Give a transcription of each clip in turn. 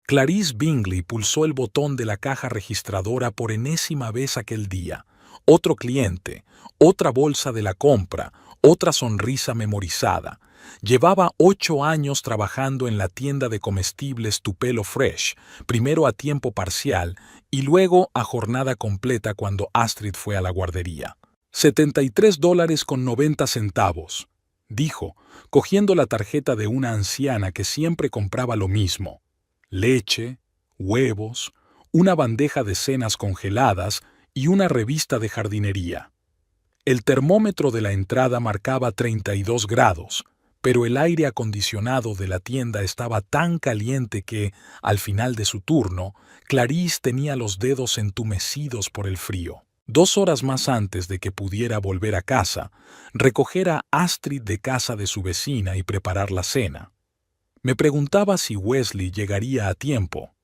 Clarice Bingley pulsó el botón de la caja registradora por enésima vez aquel día. Otro cliente, otra bolsa de la compra, otra sonrisa memorizada. Llevaba 8 años trabajando en la tienda de comestibles Tupelo Fresh, primero a tiempo parcial y luego a jornada completa cuando Astrid fue a la guardería. $73.90, dijo, cogiendo la tarjeta de una anciana que siempre compraba lo mismo. Leche, huevos, una bandeja de cenas congeladas y una revista de jardinería. El termómetro de la entrada marcaba 32 grados, pero el aire acondicionado de la tienda estaba tan caliente que, al final de su turno, Clarice tenía los dedos entumecidos por el frío. 2 horas más antes de que pudiera volver a casa, recoger a Astrid de casa de su vecina y preparar la cena. Me preguntaba si Wesley llegaría a tiempo.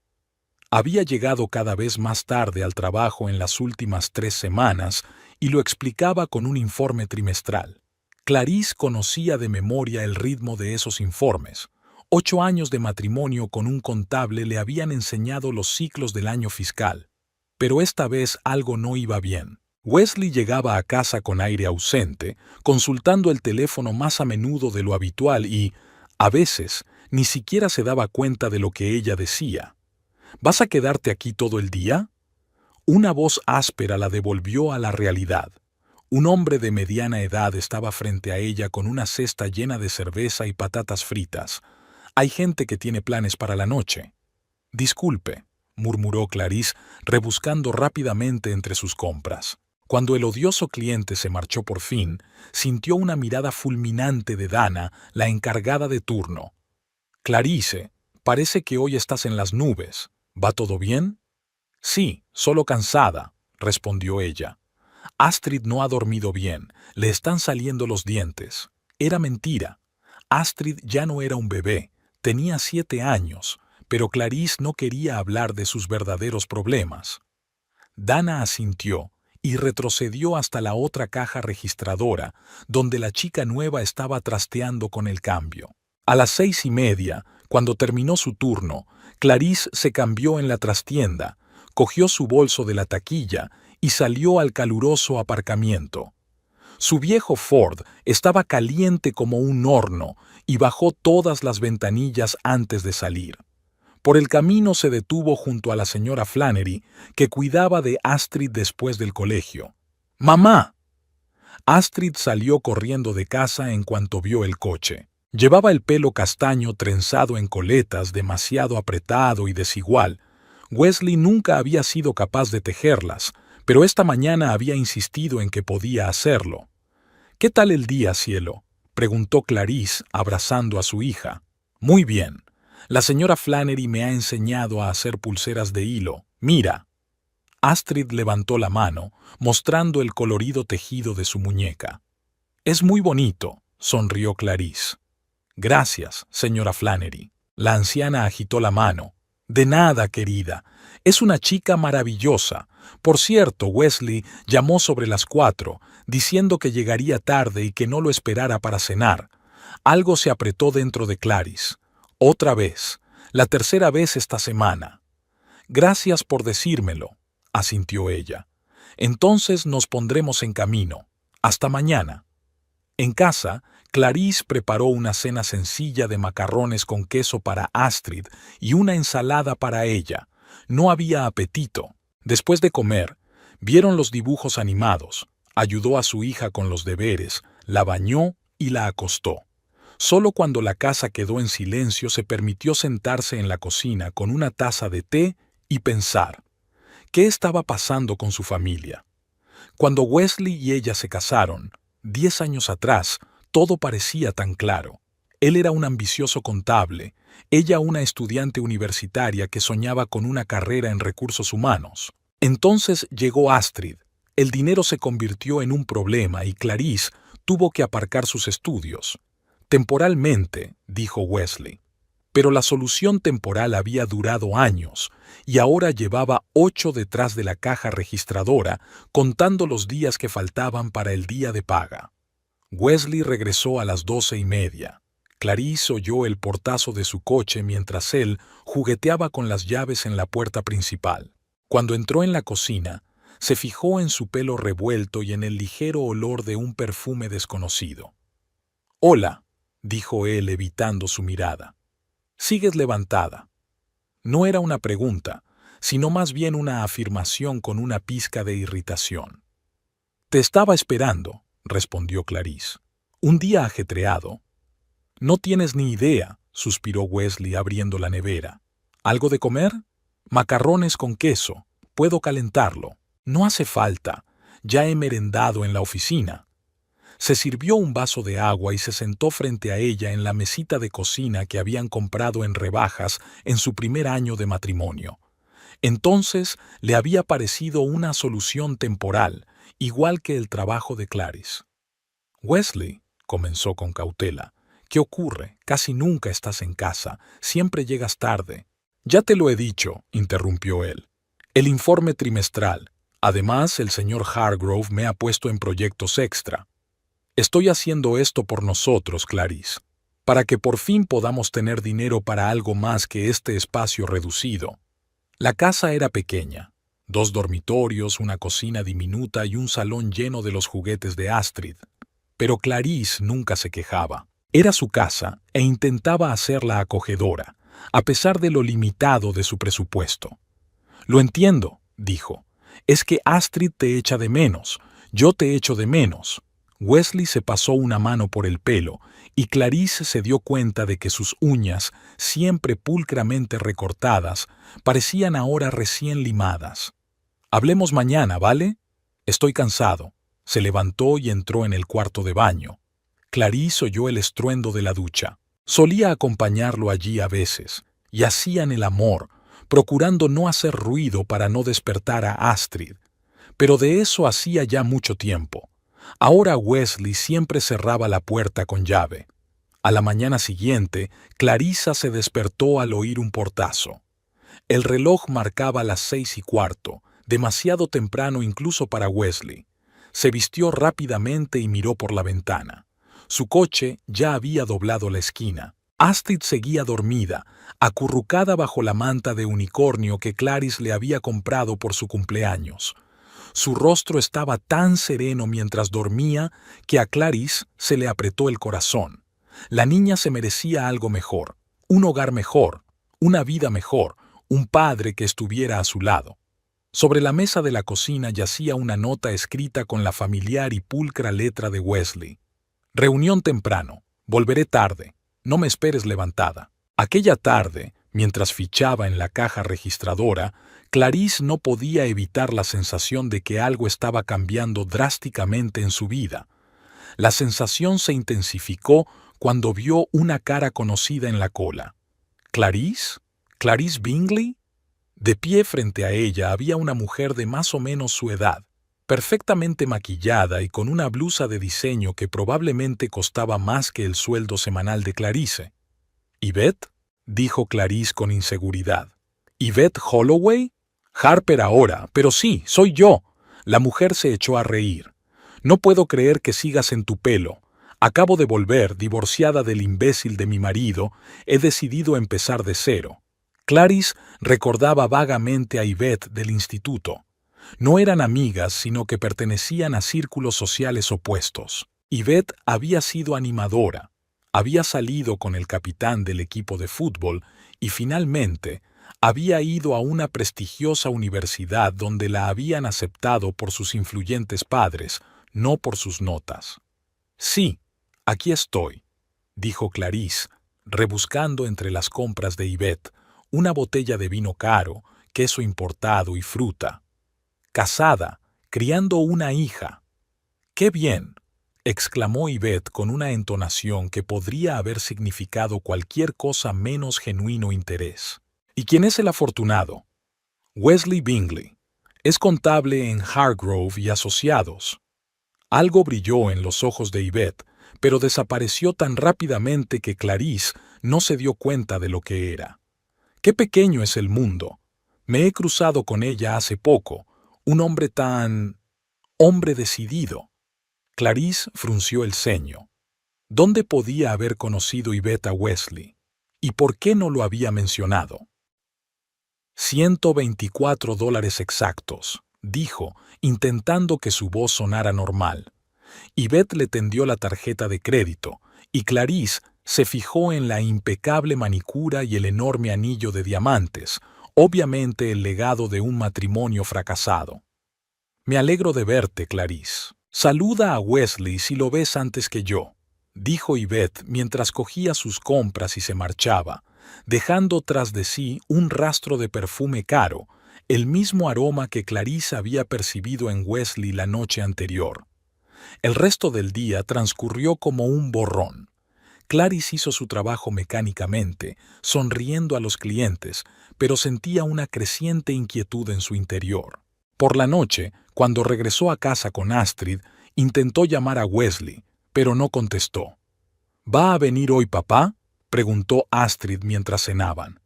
Había llegado cada vez más tarde al trabajo en las últimas 3 semanas y lo explicaba con un informe trimestral. Clarice conocía de memoria el ritmo de esos informes. 8 años de matrimonio con un contable le habían enseñado los ciclos del año fiscal. Pero esta vez algo no iba bien. Wesley llegaba a casa con aire ausente, consultando el teléfono más a menudo de lo habitual y, a veces, ni siquiera se daba cuenta de lo que ella decía. ¿Vas a quedarte aquí todo el día? Una voz áspera la devolvió a la realidad. Un hombre de mediana edad estaba frente a ella con una cesta llena de cerveza y patatas fritas. Hay gente que tiene planes para la noche. Disculpe, murmuró Clarice, rebuscando rápidamente entre sus compras. Cuando el odioso cliente se marchó por fin, sintió una mirada fulminante de Dana, la encargada de turno. Clarice, parece que hoy estás en las nubes. ¿Va todo bien? Sí, solo cansada, respondió ella. Astrid no ha dormido bien, le están saliendo los dientes. Era mentira. Astrid ya no era un bebé, tenía 7 años, pero Clarice no quería hablar de sus verdaderos problemas. Dana asintió y retrocedió hasta la otra caja registradora, donde la chica nueva estaba trasteando con el cambio. A las 6:30, cuando terminó su turno, Clarice se cambió en la trastienda, cogió su bolso de la taquilla y salió al caluroso aparcamiento. Su viejo Ford estaba caliente como un horno y bajó todas las ventanillas antes de salir. Por el camino se detuvo junto a la señora Flannery, que cuidaba de Astrid después del colegio. ¡Mamá! Astrid salió corriendo de casa en cuanto vio el coche. Llevaba el pelo castaño trenzado en coletas, demasiado apretado y desigual. Wesley nunca había sido capaz de tejerlas, pero esta mañana había insistido en que podía hacerlo. «¿Qué tal el día, cielo?», preguntó Clarice, abrazando a su hija. «Muy bien. La señora Flannery me ha enseñado a hacer pulseras de hilo. Mira». Astrid levantó la mano, mostrando el colorido tejido de su muñeca. «Es muy bonito», sonrió Clarice. «Gracias, señora Flannery». La anciana agitó la mano. «De nada, querida. Es una chica maravillosa. Por cierto, Wesley llamó sobre las 4, diciendo que llegaría tarde y que no lo esperara para cenar. Algo se apretó dentro de Clarice. Otra vez. La tercera vez esta semana». «Gracias por decírmelo», asintió ella. «Entonces nos pondremos en camino. Hasta mañana». En casa, Clarice preparó una cena sencilla de macarrones con queso para Astrid y una ensalada para ella. No había apetito. Después de comer, vieron los dibujos animados, ayudó a su hija con los deberes, la bañó y la acostó. Solo cuando la casa quedó en silencio se permitió sentarse en la cocina con una taza de té y pensar. ¿Qué estaba pasando con su familia? Cuando Wesley y ella se casaron, 10 años atrás, todo parecía tan claro. Él era un ambicioso contable, ella una estudiante universitaria que soñaba con una carrera en recursos humanos. Entonces llegó Astrid. El dinero se convirtió en un problema y Clarice tuvo que aparcar sus estudios. Temporalmente, dijo Wesley. Pero la solución temporal había durado años y ahora llevaba 8 detrás de la caja registradora, contando los días que faltaban para el día de paga. Wesley regresó a las 12:30. Clarice oyó el portazo de su coche mientras él jugueteaba con las llaves en la puerta principal. Cuando entró en la cocina, se fijó en su pelo revuelto y en el ligero olor de un perfume desconocido. «Hola», dijo él evitando su mirada. «¿Sigues levantada?» No era una pregunta, sino más bien una afirmación con una pizca de irritación. «Te estaba esperando», respondió Clarice. «Un día ajetreado». «No tienes ni idea», suspiró Wesley abriendo la nevera. «¿Algo de comer? Macarrones con queso. Puedo calentarlo». «No hace falta. Ya he merendado en la oficina». Se sirvió un vaso de agua y se sentó frente a ella en la mesita de cocina que habían comprado en rebajas en su primer año de matrimonio. Entonces le había parecido una solución temporal, igual que el trabajo de Clarice. «Wesley», comenzó con cautela, «¿qué ocurre? Casi nunca estás en casa, siempre llegas tarde». «Ya te lo he dicho», interrumpió él. «El informe trimestral. Además, el señor Hargrove me ha puesto en proyectos extra. Estoy haciendo esto por nosotros, Clarice, para que por fin podamos tener dinero para algo más que este espacio reducido». La casa era pequeña. 2 dormitorios, una cocina diminuta y un salón lleno de los juguetes de Astrid. Pero Clarice nunca se quejaba. Era su casa e intentaba hacerla acogedora, a pesar de lo limitado de su presupuesto. «Lo entiendo», dijo. «Es que Astrid te echa de menos. Yo te echo de menos». Wesley se pasó una mano por el pelo y Clarice se dio cuenta de que sus uñas, siempre pulcramente recortadas, parecían ahora recién limadas. «Hablemos mañana, ¿vale? Estoy cansado». Se levantó y entró en el cuarto de baño. Clarice oyó el estruendo de la ducha. Solía acompañarlo allí a veces, y hacían el amor, procurando no hacer ruido para no despertar a Astrid. Pero de eso hacía ya mucho tiempo. Ahora Wesley siempre cerraba la puerta con llave. A la mañana siguiente, Clarissa se despertó al oír un portazo. El reloj marcaba las 6:15, demasiado temprano incluso para Wesley. Se vistió rápidamente y miró por la ventana. Su coche ya había doblado la esquina. Astrid seguía dormida, acurrucada bajo la manta de unicornio que Clarice le había comprado por su cumpleaños. Su rostro estaba tan sereno mientras dormía que a Clarice se le apretó el corazón. La niña se merecía algo mejor, un hogar mejor, una vida mejor, un padre que estuviera a su lado. Sobre la mesa de la cocina yacía una nota escrita con la familiar y pulcra letra de Wesley. «Reunión temprano. Volveré tarde. No me esperes levantada». Aquella tarde, mientras fichaba en la caja registradora, Clarice no podía evitar la sensación de que algo estaba cambiando drásticamente en su vida. La sensación se intensificó cuando vio una cara conocida en la cola. ¿Clarice? ¿Clarice Bingley? De pie frente a ella había una mujer de más o menos su edad, perfectamente maquillada y con una blusa de diseño que probablemente costaba más que el sueldo semanal de Clarice. «¿Yvette?», dijo Clarice con inseguridad. «¿Yvette Holloway? Harper ahora, pero sí, soy yo». La mujer se echó a reír. «No puedo creer que sigas en tu pelo. Acabo de volver, divorciada del imbécil de mi marido, he decidido empezar de cero». Clarice recordaba vagamente a Yvette del instituto. No eran amigas, sino que pertenecían a círculos sociales opuestos. Yvette había sido animadora, había salido con el capitán del equipo de fútbol y finalmente había ido a una prestigiosa universidad donde la habían aceptado por sus influyentes padres, no por sus notas. «Sí, aquí estoy», dijo Clarice, rebuscando entre las compras de Yvette, una botella de vino caro, queso importado y fruta. «Casada, criando una hija». «¡Qué bien!», exclamó Yvette con una entonación que podría haber significado cualquier cosa menos genuino interés. «¿Y quién es el afortunado?» «Wesley Bingley. Es contable en Hargrove y Asociados». Algo brilló en los ojos de Yvette, pero desapareció tan rápidamente que Clarice no se dio cuenta de lo que era. «Qué pequeño es el mundo. Me he cruzado con ella hace poco. Un hombre tan... hombre decidido». Clarice frunció el ceño. ¿Dónde podía haber conocido Yvette a Wesley? ¿Y por qué no lo había mencionado? $124 exactos, dijo, intentando que su voz sonara normal. Yvette le tendió la tarjeta de crédito, y Clarice se fijó en la impecable manicura y el enorme anillo de diamantes, obviamente el legado de un matrimonio fracasado. «Me alegro de verte, Clarice. Saluda a Wesley si lo ves antes que yo», dijo Yvette mientras cogía sus compras y se marchaba, dejando tras de sí un rastro de perfume caro, el mismo aroma que Clarice había percibido en Wesley la noche anterior. El resto del día transcurrió como un borrón. Clarice hizo su trabajo mecánicamente, sonriendo a los clientes, pero sentía una creciente inquietud en su interior. Por la noche, cuando regresó a casa con Astrid, intentó llamar a Wesley, pero no contestó. «¿Va a venir hoy papá?», preguntó Astrid mientras cenaban.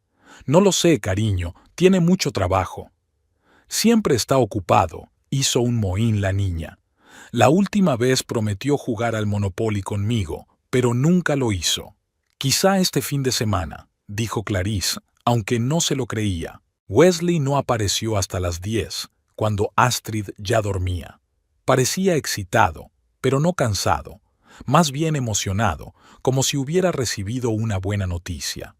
«No lo sé, cariño, tiene mucho trabajo». «Siempre está ocupado», hizo un mohín la niña. «La última vez prometió jugar al Monopoly conmigo, pero nunca lo hizo». «Quizá este fin de semana», dijo Clarice, aunque no se lo creía. Wesley no apareció hasta las 10, cuando Astrid ya dormía. Parecía excitado, pero no cansado, más bien emocionado, como si hubiera recibido una buena noticia.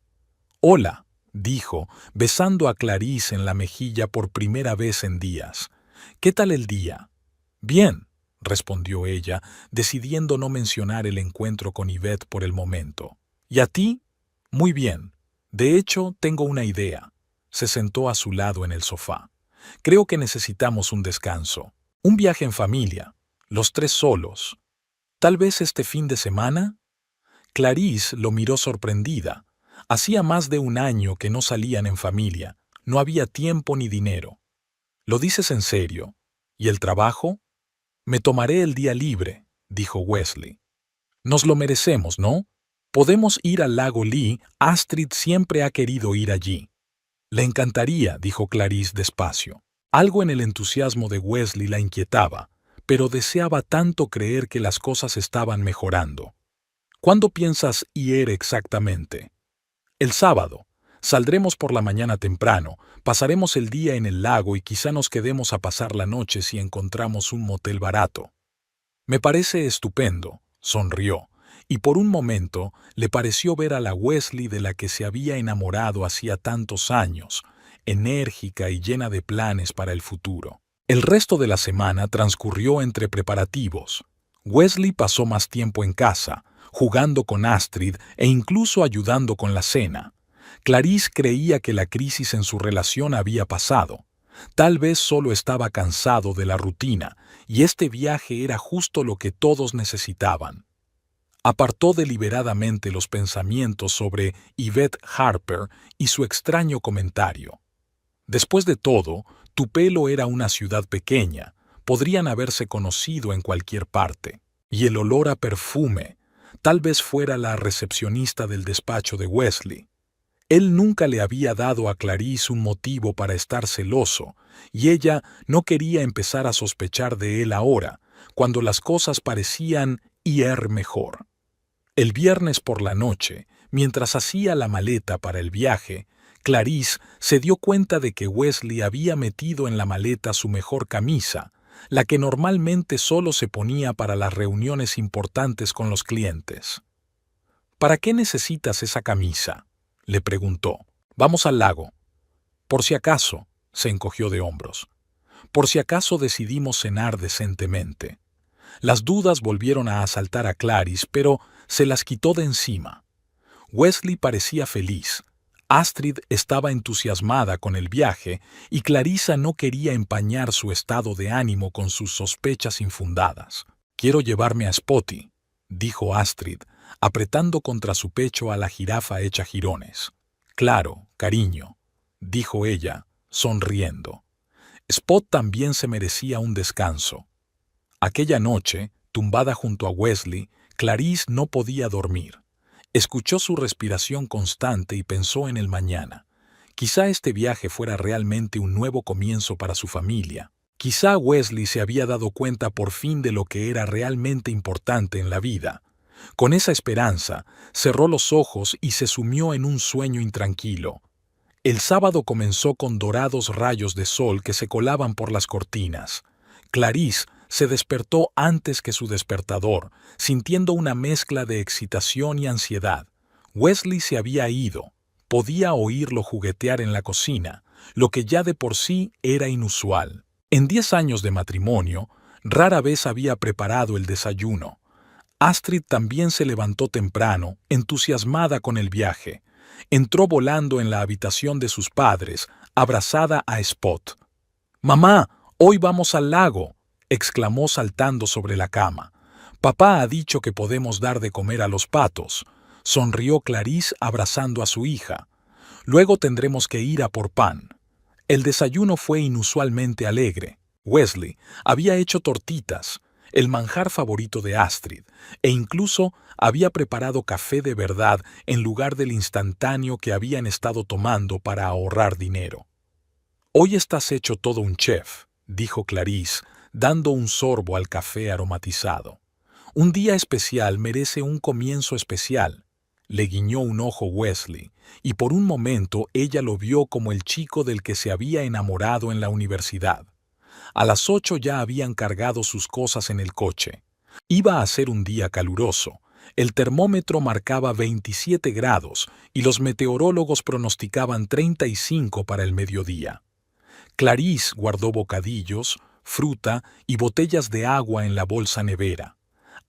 «Hola», dijo, besando a Clarice en la mejilla por primera vez en días. «¿Qué tal el día?» «Bien», respondió ella, decidiendo no mencionar el encuentro con Yvette por el momento. «¿Y a ti?» «Muy bien. De hecho, tengo una idea». Se sentó a su lado en el sofá. «Creo que necesitamos un descanso. Un viaje en familia. Los tres solos. ¿Tal vez este fin de semana?» Clarice lo miró sorprendida. Hacía más de un año que no salían en familia. No había tiempo ni dinero. «¿Lo dices en serio? ¿Y el trabajo?» «Me tomaré el día libre», dijo Wesley. «Nos lo merecemos, ¿no? Podemos ir al lago Lee. Astrid siempre ha querido ir allí». «Le encantaría», dijo Clarice despacio. Algo en el entusiasmo de Wesley la inquietaba, pero deseaba tanto creer que las cosas estaban mejorando. «¿Cuándo piensas ir exactamente?» «El sábado. Saldremos por la mañana temprano, pasaremos el día en el lago y quizá nos quedemos a pasar la noche si encontramos un motel barato». «Me parece estupendo», sonrió, y por un momento le pareció ver a la Wesley de la que se había enamorado hacía tantos años, enérgica y llena de planes para el futuro. El resto de la semana transcurrió entre preparativos. Wesley pasó más tiempo en casa, jugando con Astrid e incluso ayudando con la cena. Clarice creía que la crisis en su relación había pasado. Tal vez solo estaba cansado de la rutina, y este viaje era justo lo que todos necesitaban. Apartó deliberadamente los pensamientos sobre Yvette Harper y su extraño comentario. «Después de todo, Tupelo era una ciudad pequeña, podrían haberse conocido en cualquier parte. Y el olor a perfume, tal vez fuera la recepcionista del despacho de Wesley. Él nunca le había dado a Clarice un motivo para estar celoso, y ella no quería empezar a sospechar de él ahora, cuando las cosas parecían ir mejor. El viernes por la noche, mientras hacía la maleta para el viaje, Clarice se dio cuenta de que Wesley había metido en la maleta su mejor camisa, la que normalmente solo se ponía para las reuniones importantes con los clientes. «¿Para qué necesitas esa camisa?», le preguntó. «Vamos al lago». «Por si acaso», se encogió de hombros. «Por si acaso decidimos cenar decentemente». Las dudas volvieron a asaltar a Clarice, pero se las quitó de encima. Wesley parecía feliz. Astrid estaba entusiasmada con el viaje y Clarissa no quería empañar su estado de ánimo con sus sospechas infundadas. «Quiero llevarme a Spotty», dijo Astrid, apretando contra su pecho a la jirafa hecha jirones. «Claro, cariño», dijo ella, sonriendo. Spot también se merecía un descanso. Aquella noche, tumbada junto a Wesley, Clarice no podía dormir. Escuchó su respiración constante y pensó en el mañana. Quizá este viaje fuera realmente un nuevo comienzo para su familia. Quizá Wesley se había dado cuenta por fin de lo que era realmente importante en la vida. Con esa esperanza, cerró los ojos y se sumió en un sueño intranquilo. El sábado comenzó con dorados rayos de sol que se colaban por las cortinas. Clarice se despertó antes que su despertador, sintiendo una mezcla de excitación y ansiedad. Wesley se había ido. Podía oírlo juguetear en la cocina, lo que ya de por sí era inusual. En 10 años de matrimonio, rara vez había preparado el desayuno. Astrid también se levantó temprano, entusiasmada con el viaje. Entró volando en la habitación de sus padres, abrazada a Spot. «Mamá, hoy vamos al lago», exclamó saltando sobre la cama. «Papá ha dicho que podemos dar de comer a los patos», sonrió Clarice abrazando a su hija. «Luego tendremos que ir a por pan». El desayuno fue inusualmente alegre. Wesley había hecho tortitas, el manjar favorito de Astrid, e incluso había preparado café de verdad en lugar del instantáneo que habían estado tomando para ahorrar dinero. «Hoy estás hecho todo un chef», dijo Clarice, dando un sorbo al café aromatizado. «Un día especial merece un comienzo especial». Le guiñó un ojo Wesley, y por un momento ella lo vio como el chico del que se había enamorado en la universidad. A las 8 ya habían cargado sus cosas en el coche. Iba a ser un día caluroso. El termómetro marcaba 27 grados y los meteorólogos pronosticaban 35 para el mediodía. Clarice guardó bocadillos, fruta y botellas de agua en la bolsa nevera.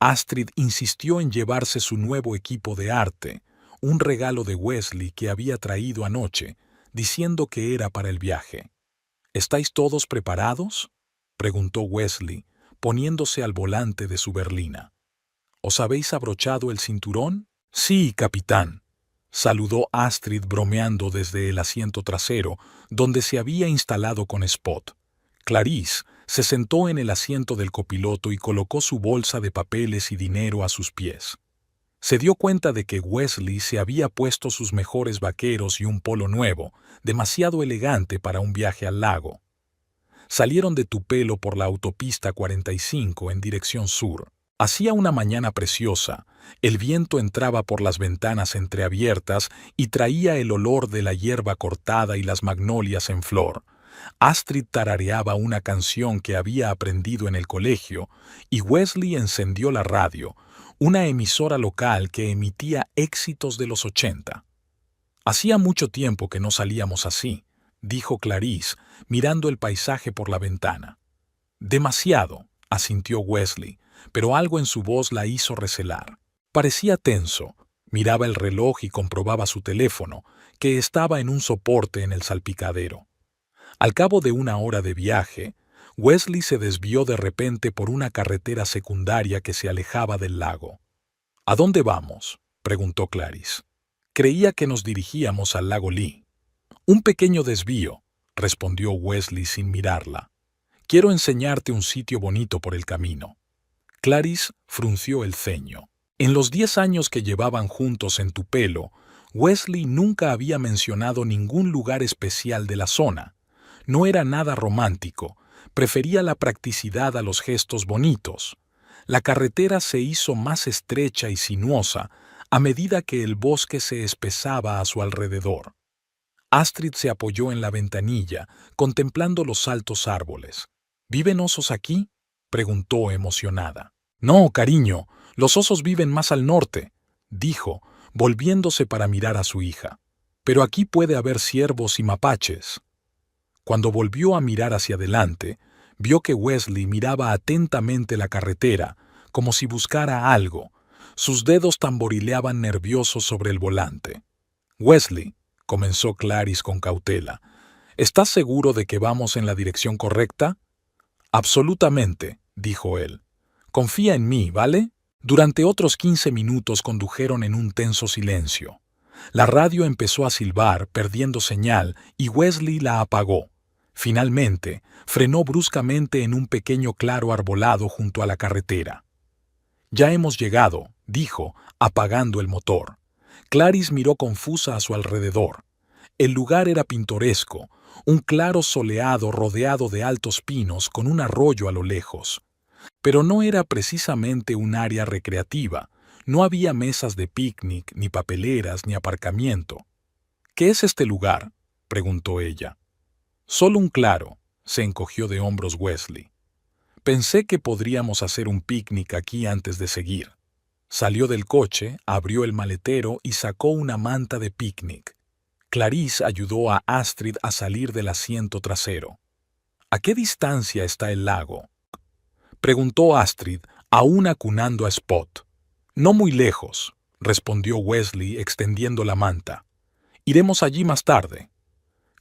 Astrid insistió en llevarse su nuevo equipo de arte, un regalo de Wesley que había traído anoche, diciendo que era para el viaje. «¿Estáis todos preparados?», preguntó Wesley, poniéndose al volante de su berlina. «¿Os habéis abrochado el cinturón?» «Sí, capitán», saludó Astrid bromeando desde el asiento trasero, donde se había instalado con Spot. Clarice se sentó en el asiento del copiloto y colocó su bolsa de papeles y dinero a sus pies. Se dio cuenta de que Wesley se había puesto sus mejores vaqueros y un polo nuevo, demasiado elegante para un viaje al lago. Salieron de Tupelo por la autopista 45 en dirección sur. Hacía una mañana preciosa, el viento entraba por las ventanas entreabiertas y traía el olor de la hierba cortada y las magnolias en flor. Astrid tarareaba una canción que había aprendido en el colegio y Wesley encendió la radio, una emisora local que emitía éxitos de los 80. «Hacía mucho tiempo que no salíamos así», dijo Clarice, mirando el paisaje por la ventana. «Demasiado», asintió Wesley, pero algo en su voz la hizo recelar. Parecía tenso, miraba el reloj y comprobaba su teléfono, que estaba en un soporte en el salpicadero. Al cabo de una hora de viaje, Wesley se desvió de repente por una carretera secundaria que se alejaba del lago. «¿A dónde vamos?», preguntó Clarice. «Creía que nos dirigíamos al lago Lee». «Un pequeño desvío», respondió Wesley sin mirarla. «Quiero enseñarte un sitio bonito por el camino». Clarice frunció el ceño. En los 10 años que llevaban juntos en Tupelo, Wesley nunca había mencionado ningún lugar especial de la zona. No era nada romántico, prefería la practicidad a los gestos bonitos. La carretera se hizo más estrecha y sinuosa a medida que el bosque se espesaba a su alrededor. Astrid se apoyó en la ventanilla, contemplando los altos árboles. «¿Viven osos aquí?», preguntó emocionada. «No, cariño, los osos viven más al norte», dijo, volviéndose para mirar a su hija. «Pero aquí puede haber ciervos y mapaches». Cuando volvió a mirar hacia adelante, vio que Wesley miraba atentamente la carretera, como si buscara algo. Sus dedos tamborileaban nerviosos sobre el volante. «Wesley», comenzó Clarice con cautela, «¿estás seguro de que vamos en la dirección correcta?» «Absolutamente», dijo él. «Confía en mí, ¿vale?» Durante otros 15 minutos condujeron en un tenso silencio. La radio empezó a silbar, perdiendo señal, y Wesley la apagó. Finalmente, frenó bruscamente en un pequeño claro arbolado junto a la carretera. «Ya hemos llegado», dijo, apagando el motor. Clarice miró confusa a su alrededor. El lugar era pintoresco, un claro soleado rodeado de altos pinos con un arroyo a lo lejos. Pero no era precisamente un área recreativa, No había mesas de picnic, ni papeleras, ni aparcamiento. ¿Qué es este lugar?, preguntó ella. Solo un claro, se encogió de hombros Wesley. Pensé que podríamos hacer un picnic aquí antes de seguir. Salió del coche, abrió el maletero y sacó una manta de picnic. Clarice ayudó a Astrid a salir del asiento trasero. ¿A qué distancia está el lago?, preguntó Astrid, aún acunando a Spot. No muy lejos, respondió Wesley extendiendo la manta. Iremos allí más tarde.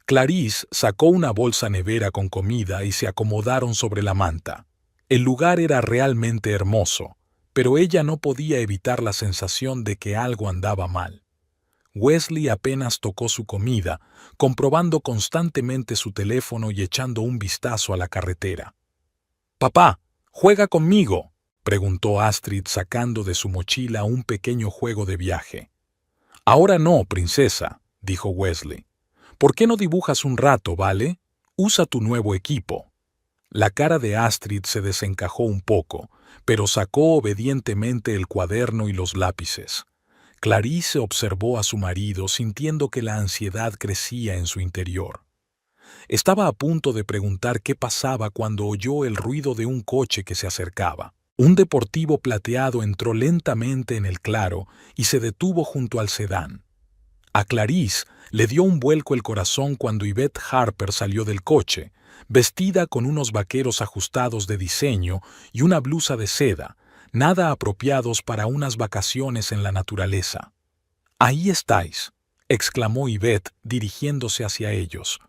Clarice sacó una bolsa nevera con comida y se acomodaron sobre la manta. El lugar era realmente hermoso, pero ella no podía evitar la sensación de que algo andaba mal. Wesley apenas tocó su comida, comprobando constantemente su teléfono y echando un vistazo a la carretera. «Papá, ¿juega conmigo?», preguntó Astrid sacando de su mochila un pequeño juego de viaje. «Ahora no, princesa», dijo Wesley. «¿Por qué no dibujas un rato, vale? Usa tu nuevo equipo». La cara de Astrid se desencajó un poco, pero sacó obedientemente el cuaderno y los lápices. Clarice observó a su marido sintiendo que la ansiedad crecía en su interior. Estaba a punto de preguntar qué pasaba cuando oyó el ruido de un coche que se acercaba. Un deportivo plateado entró lentamente en el claro y se detuvo junto al sedán. A Clarice le dio un vuelco el corazón cuando Yvette Harper salió del coche, vestida con unos vaqueros ajustados de diseño y una blusa de seda, nada apropiados para unas vacaciones en la naturaleza. «Ahí estáis», exclamó Yvette dirigiéndose hacia ellos.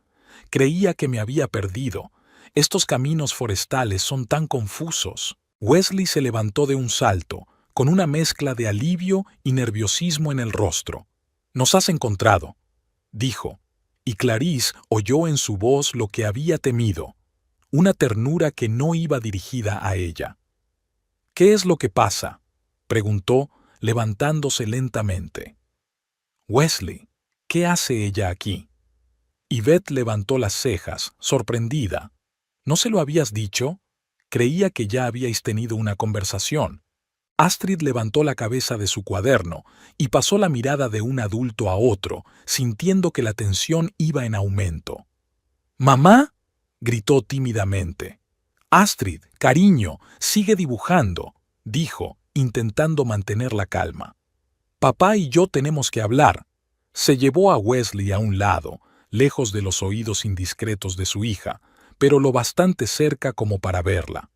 «Creía que me había perdido. Estos caminos forestales son tan confusos». Wesley se levantó de un salto, con una mezcla de alivio y nerviosismo en el rostro. «Nos has encontrado», dijo, y Clarice oyó en su voz lo que había temido, una ternura que no iba dirigida a ella. «¿Qué es lo que pasa?», preguntó, levantándose lentamente. «Wesley, ¿qué hace ella aquí?». Yvette levantó las cejas, sorprendida. «¿No se lo habías dicho? Creía que ya habíais tenido una conversación». Astrid levantó la cabeza de su cuaderno y pasó la mirada de un adulto a otro, sintiendo que la tensión iba en aumento. «¿Mamá?», gritó tímidamente. «Astrid, cariño, sigue dibujando», dijo, intentando mantener la calma. «Papá y yo tenemos que hablar». Se llevó a Wesley a un lado, lejos de los oídos indiscretos de su hija, pero lo bastante cerca como para verla.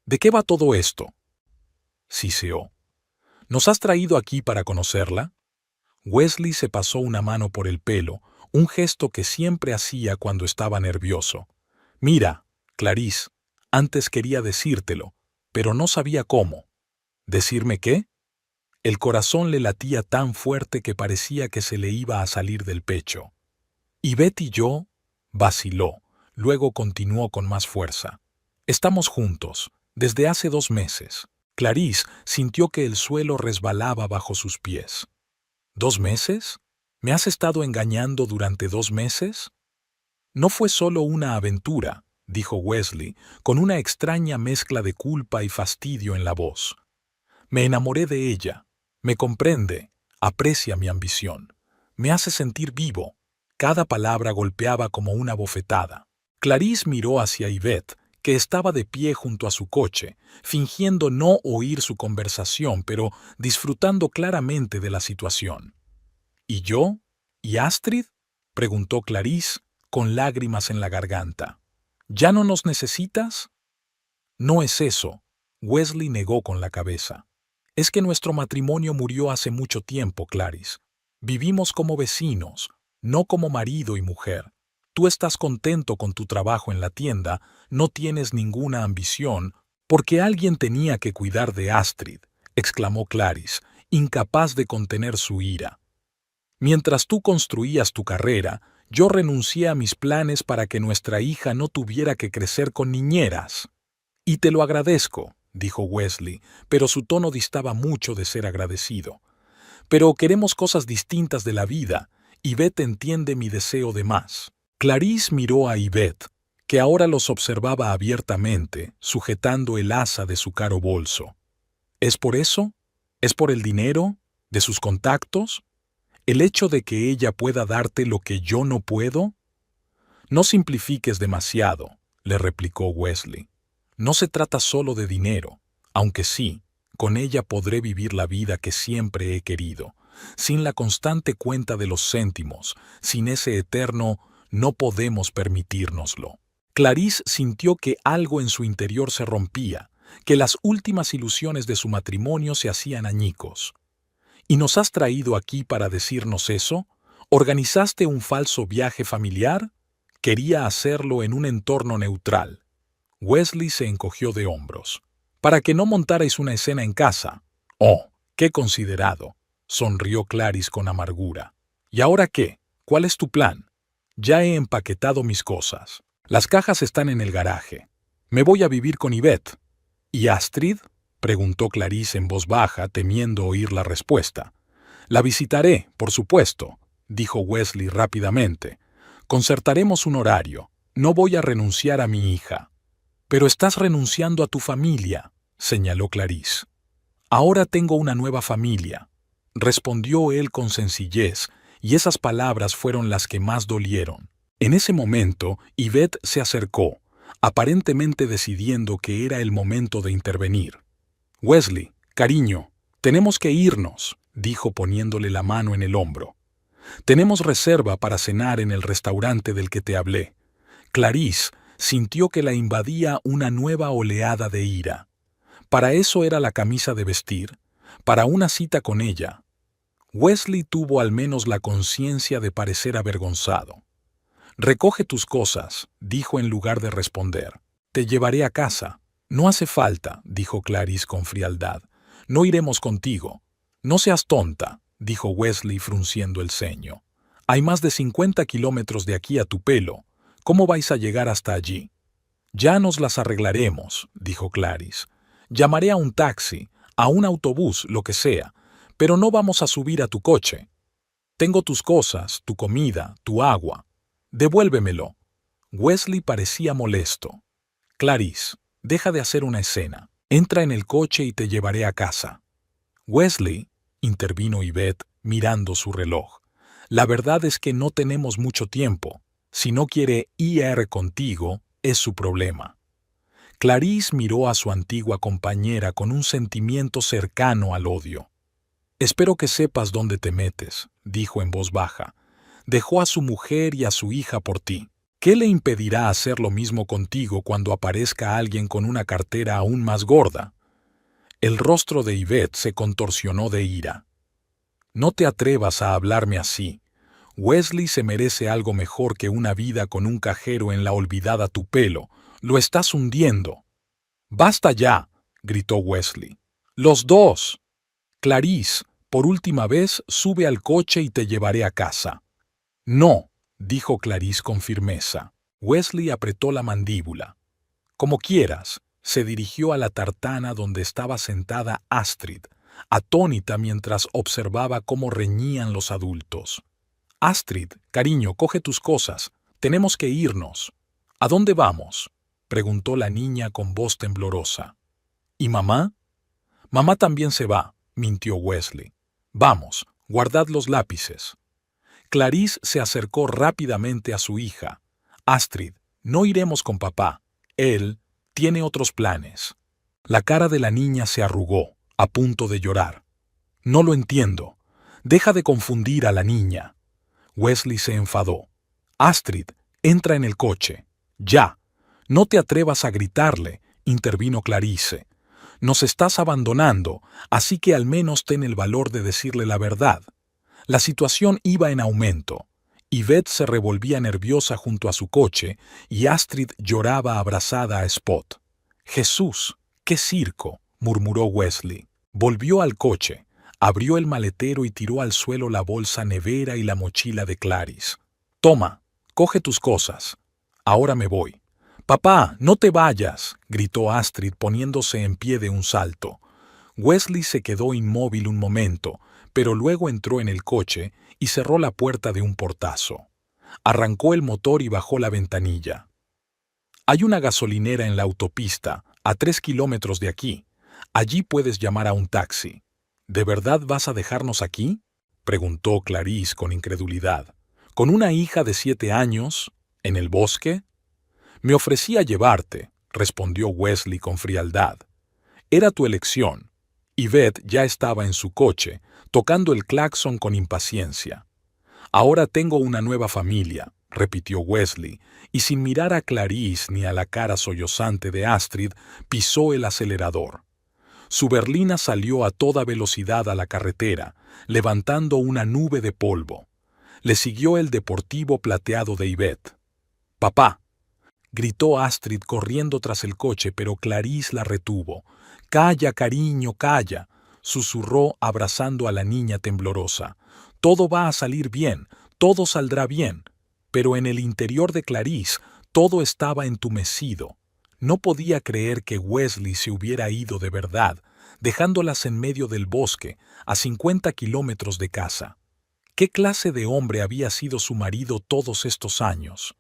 «¿De qué va todo esto?», siseó. «¿Nos has traído aquí para conocerla?». Wesley se pasó una mano por el pelo, un gesto que siempre hacía cuando estaba nervioso. «Mira, Clarice, antes quería decírtelo, pero no sabía cómo». «¿Decirme qué?». El corazón le latía tan fuerte que parecía que se le iba a salir del pecho. «Yvette y yo», vaciló, luego continuó con más fuerza. «Estamos juntos, desde hace 2 meses». Clarice sintió que el suelo resbalaba bajo sus pies. «¿2 meses? ¿Me has estado engañando durante 2 meses?» «No fue solo una aventura», dijo Wesley, con una extraña mezcla de culpa y fastidio en la voz. «Me enamoré de ella. Me comprende, aprecia mi ambición. Me hace sentir vivo». Cada palabra golpeaba como una bofetada. Clarice miró hacia Yvette, que estaba de pie junto a su coche, fingiendo no oír su conversación, pero disfrutando claramente de la situación. «¿Y yo? ¿Y Astrid?», preguntó Clarice, con lágrimas en la garganta. «¿Ya no nos necesitas?». «No es eso», Wesley negó con la cabeza. «Es que nuestro matrimonio murió hace mucho tiempo, Clarice. Vivimos como vecinos, no como marido y mujer. Tú estás contento con tu trabajo en la tienda, no tienes ninguna ambición, porque alguien tenía que cuidar de Astrid», exclamó Clarice, incapaz de contener su ira. «Mientras tú construías tu carrera, yo renuncié a mis planes para que nuestra hija no tuviera que crecer con niñeras». «Y te lo agradezco», dijo Wesley, pero su tono distaba mucho de ser agradecido. «Pero queremos cosas distintas de la vida, y Yvette entiende mi deseo de más». Clarice miró a Yvette, que ahora los observaba abiertamente, sujetando el asa de su caro bolso. «¿Es por eso?». ¿Es por el dinero? ¿De sus contactos? ¿El hecho de que ella pueda darte lo que yo no puedo? No simplifiques demasiado, le replicó Wesley. No se trata solo de dinero, aunque sí, con ella podré vivir la vida que siempre he querido, sin la constante cuenta de los céntimos, sin ese eterno no podemos permitírnoslo. Clarice sintió que algo en su interior se rompía, que las últimas ilusiones de su matrimonio se hacían añicos. ¿Y nos has traído aquí para decirnos eso? ¿Organizaste un falso viaje familiar? Quería hacerlo en un entorno neutral. Wesley se encogió de hombros. Para que no montarais una escena en casa. Oh, qué considerado, sonrió Clarice con amargura. ¿Y ahora qué? ¿Cuál es tu plan? Ya he empaquetado mis cosas. Las cajas están en el garaje. Me voy a vivir con Yvette. ¿Y Astrid? Preguntó Clarice en voz baja, temiendo oír la respuesta. La visitaré, por supuesto, dijo Wesley rápidamente. Concertaremos un horario. No voy a renunciar a mi hija. Pero estás renunciando a tu familia, señaló Clarice. Ahora tengo una nueva familia, respondió él con sencillez, y esas palabras fueron las que más dolieron. En ese momento, Yvette se acercó, aparentemente decidiendo que era el momento de intervenir. Wesley, cariño, tenemos que irnos, dijo poniéndole la mano en el hombro. Tenemos reserva para cenar en el restaurante del que te hablé. Clarice sintió que la invadía una nueva oleada de ira. Para eso era la camisa de vestir, para una cita con ella. Wesley tuvo al menos la conciencia de parecer avergonzado. Recoge tus cosas, dijo en lugar de responder. Te llevaré a casa. No hace falta, dijo Clarice con frialdad. No iremos contigo. No seas tonta, dijo Wesley frunciendo el ceño. Hay más de 50 kilómetros de aquí a Tupelo. ¿Cómo vais a llegar hasta allí? Ya nos las arreglaremos, dijo Clarice. Llamaré a un taxi, a un autobús, lo que sea, pero no vamos a subir a tu coche. Tengo tus cosas, tu comida, tu agua. Devuélvemelo. Wesley parecía molesto. Clarice, deja de hacer una escena. Entra en el coche y te llevaré a casa. Wesley, intervino Yvette, mirando su reloj. La verdad es que no tenemos mucho tiempo. Si no quiere ir contigo, es su problema. Clarice miró a su antigua compañera con un sentimiento cercano al odio. Espero que sepas dónde te metes, dijo en voz baja. Dejó a su mujer y a su hija por ti. ¿Qué le impedirá hacer lo mismo contigo cuando aparezca alguien con una cartera aún más gorda? El rostro de Yvette se contorsionó de ira. No te atrevas a hablarme así. Wesley se merece algo mejor que una vida con un cajero en la olvidada Tupelo. Lo estás hundiendo. ¡Basta ya!, gritó Wesley. ¡Los dos! Clarice, por última vez, sube al coche y te llevaré a casa. No, dijo Clarice con firmeza. Wesley apretó la mandíbula. Como quieras, se dirigió a la tartana donde estaba sentada Astrid, atónita mientras observaba cómo reñían los adultos. Astrid, cariño, coge tus cosas. Tenemos que irnos. ¿A dónde vamos?, preguntó la niña con voz temblorosa. ¿Y mamá? Mamá también se va, mintió Wesley. Vamos, guardad los lápices. Clarice se acercó rápidamente a su hija. Astrid, no iremos con papá. Él tiene otros planes. La cara de la niña se arrugó, a punto de llorar. No lo entiendo. Deja de confundir a la niña. Wesley se enfadó. Astrid, entra en el coche. Ya. No te atrevas a gritarle, intervino Clarice. Nos estás abandonando, así que al menos ten el valor de decirle la verdad. La situación iba en aumento. Yvette se revolvía nerviosa junto a su coche y Astrid lloraba abrazada a Spot. «Jesús, qué circo», murmuró Wesley. Volvió al coche, abrió el maletero y tiró al suelo la bolsa nevera y la mochila de Clarice. «Toma, coge tus cosas. Ahora me voy». «Papá, no te vayas», gritó Astrid poniéndose en pie de un salto. Wesley se quedó inmóvil un momento, pero luego entró en el coche y cerró la puerta de un portazo. Arrancó el motor y bajó la ventanilla. «Hay una gasolinera en la autopista, a 3 kilómetros de aquí. Allí puedes llamar a un taxi», ¿De verdad vas a dejarnos aquí?, preguntó Clarice con incredulidad. ¿Con una hija de 7 años? ¿En el bosque? Me ofrecí a llevarte, respondió Wesley con frialdad. Era tu elección. Yvette ya estaba en su coche, tocando el claxon con impaciencia. Ahora tengo una nueva familia, repitió Wesley, y sin mirar a Clarice ni a la cara sollozante de Astrid, pisó el acelerador. Su berlina salió a toda velocidad a la carretera, levantando una nube de polvo. Le siguió el deportivo plateado de Yvette. «¡Papá!», gritó Astrid corriendo tras el coche, pero Clarice la retuvo. «Calla, cariño, calla», susurró abrazando a la niña temblorosa. «Todo va a salir bien, todo saldrá bien». Pero en el interior de Clarice todo estaba entumecido. No podía creer que Wesley se hubiera ido de verdad, dejándolas en medio del bosque, a 50 kilómetros de casa. ¿Qué clase de hombre había sido su marido todos estos años?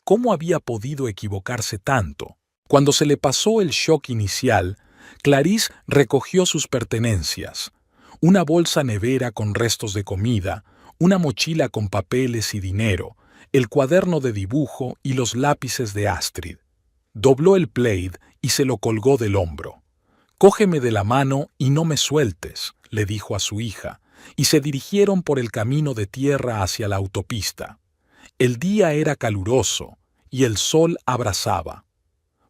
¿Cómo había podido equivocarse tanto? Cuando se le pasó el shock inicial, Clarice recogió sus pertenencias: una bolsa nevera con restos de comida, una mochila con papeles y dinero, el cuaderno de dibujo y los lápices de Astrid. Dobló el plaid y se lo colgó del hombro. «Cógeme de la mano y no me sueltes», le dijo a su hija, y se dirigieron por el camino de tierra hacia la autopista. El día era caluroso y el sol abrasaba.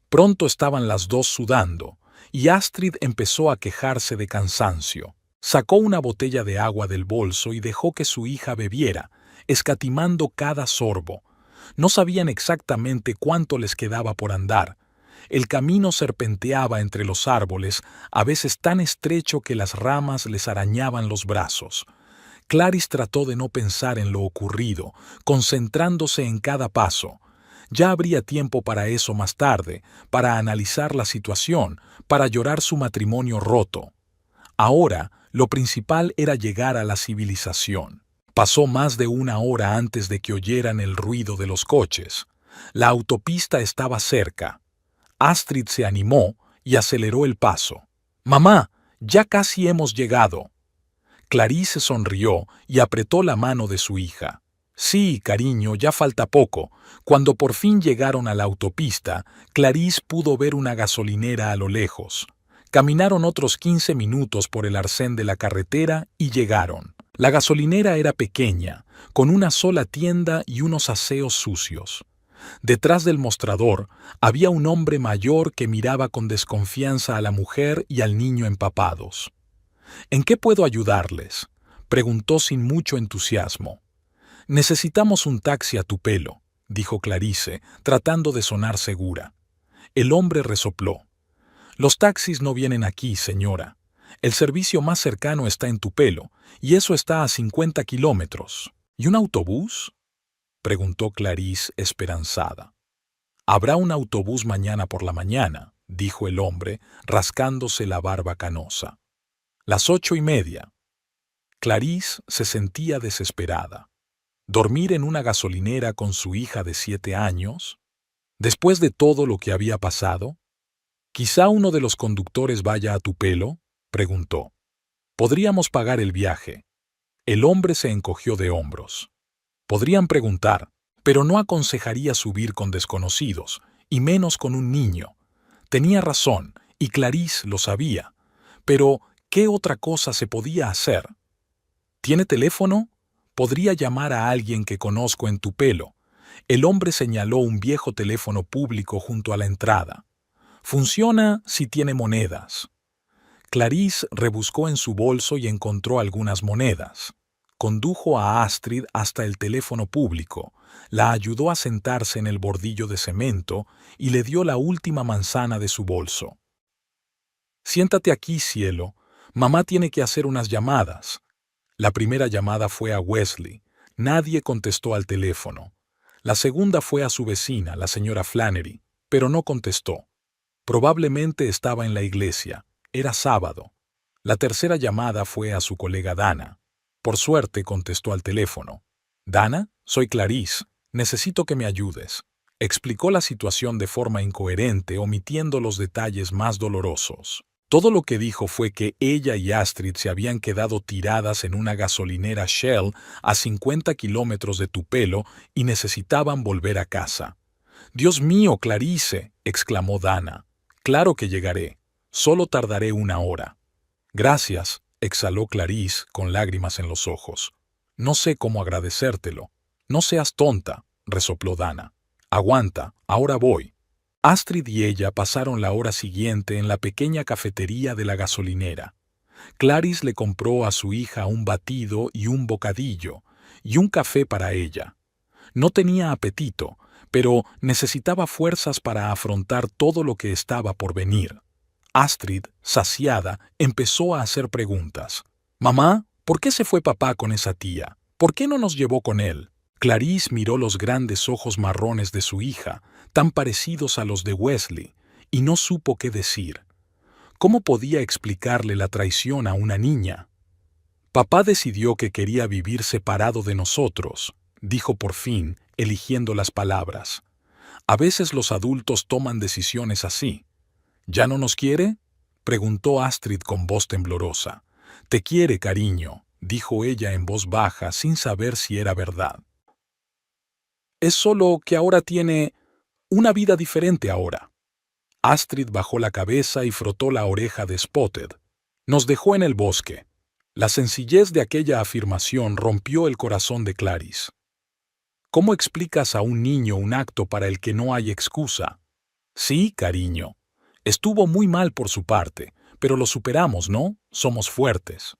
Pronto estaban las dos sudando, y Astrid empezó a quejarse de cansancio. Sacó una botella de agua del bolso y dejó que su hija bebiera, escatimando cada sorbo. No sabían exactamente cuánto les quedaba por andar. El camino serpenteaba entre los árboles, a veces tan estrecho que las ramas les arañaban los brazos. Clarice trató de no pensar en lo ocurrido, concentrándose en cada paso. Ya habría tiempo para eso más tarde, para analizar la situación, para llorar su matrimonio roto. Ahora, lo principal era llegar a la civilización. Pasó más de 1 hora antes de que oyeran el ruido de los coches. La autopista estaba cerca. Astrid se animó y aceleró el paso. «Mamá, ya casi hemos llegado». Clarice sonrió y apretó la mano de su hija. «Sí, cariño, ya falta poco». Cuando por fin llegaron a la autopista, Clarice pudo ver una gasolinera a lo lejos. Caminaron otros 15 minutos por el arcén de la carretera y llegaron. La gasolinera era pequeña, con una sola tienda y unos aseos sucios. Detrás del mostrador había un hombre mayor que miraba con desconfianza a la mujer y al niño empapados. «¿En qué puedo ayudarles?», preguntó sin mucho entusiasmo. «Necesitamos un taxi a Tupelo», dijo Clarice, tratando de sonar segura. El hombre resopló. «Los taxis no vienen aquí, señora. El servicio más cercano está en Tupelo, y eso está a 50 kilómetros. ¿Y un autobús?», preguntó Clarice esperanzada. «Habrá un autobús mañana por la mañana», dijo el hombre, rascándose la barba canosa. «Las 8:30». Clarice se sentía desesperada. ¿Dormir en una gasolinera con su hija de 7 años? Después de todo lo que había pasado. «¿Quizá uno de los conductores vaya a Tupelo?», preguntó. «Podríamos pagar el viaje». El hombre se encogió de hombros. «Podrían preguntar, pero no aconsejaría subir con desconocidos, y menos con un niño». Tenía razón, y Clarice lo sabía. Pero, ¿qué otra cosa se podía hacer? «¿Tiene teléfono? Podría llamar a alguien que conozco en Tupelo». El hombre señaló un viejo teléfono público junto a la entrada. «Funciona si tiene monedas». Clarice rebuscó en su bolso y encontró algunas monedas. Condujo a Astrid hasta el teléfono público, la ayudó a sentarse en el bordillo de cemento y le dio la última manzana de su bolso. «Siéntate aquí, cielo. Mamá tiene que hacer unas llamadas». La primera llamada fue a Wesley. Nadie contestó al teléfono. La segunda fue a su vecina, la señora Flannery, pero no contestó. Probablemente estaba en la iglesia. Era sábado. La tercera llamada fue a su colega Dana. Por suerte contestó al teléfono. «Dana, soy Clarice. Necesito que me ayudes». Explicó la situación de forma incoherente, omitiendo los detalles más dolorosos. Todo lo que dijo fue que ella y Astrid se habían quedado tiradas en una gasolinera Shell a 50 kilómetros de Tupelo y necesitaban volver a casa. «Dios mío, Clarice», exclamó Dana. «Claro que llegaré. Solo tardaré 1 hora». «Gracias», exhaló Clarice con lágrimas en los ojos. «No sé cómo agradecértelo». «No seas tonta», resopló Dana. «Aguanta, ahora voy». Astrid y ella pasaron la hora siguiente en la pequeña cafetería de la gasolinera. Clarice le compró a su hija un batido y un bocadillo, y un café para ella. No tenía apetito, pero necesitaba fuerzas para afrontar todo lo que estaba por venir. Astrid, saciada, empezó a hacer preguntas. «Mamá, ¿por qué se fue papá con esa tía? ¿Por qué no nos llevó con él?» Clarice miró los grandes ojos marrones de su hija, tan parecidos a los de Wesley, y no supo qué decir. ¿Cómo podía explicarle la traición a una niña? «Papá decidió que quería vivir separado de nosotros», dijo por fin, eligiendo las palabras. «A veces los adultos toman decisiones así». «¿Ya no nos quiere?», preguntó Astrid con voz temblorosa. «Te quiere, cariño», dijo ella en voz baja sin saber si era verdad. «Es solo que ahora tiene una vida diferente ahora». Astrid bajó la cabeza y frotó la oreja de Spotted. «Nos dejó en el bosque». La sencillez de aquella afirmación rompió el corazón de Clarice. ¿Cómo explicas a un niño un acto para el que no hay excusa? «Sí, cariño. Estuvo muy mal por su parte, pero lo superamos, ¿no? Somos fuertes».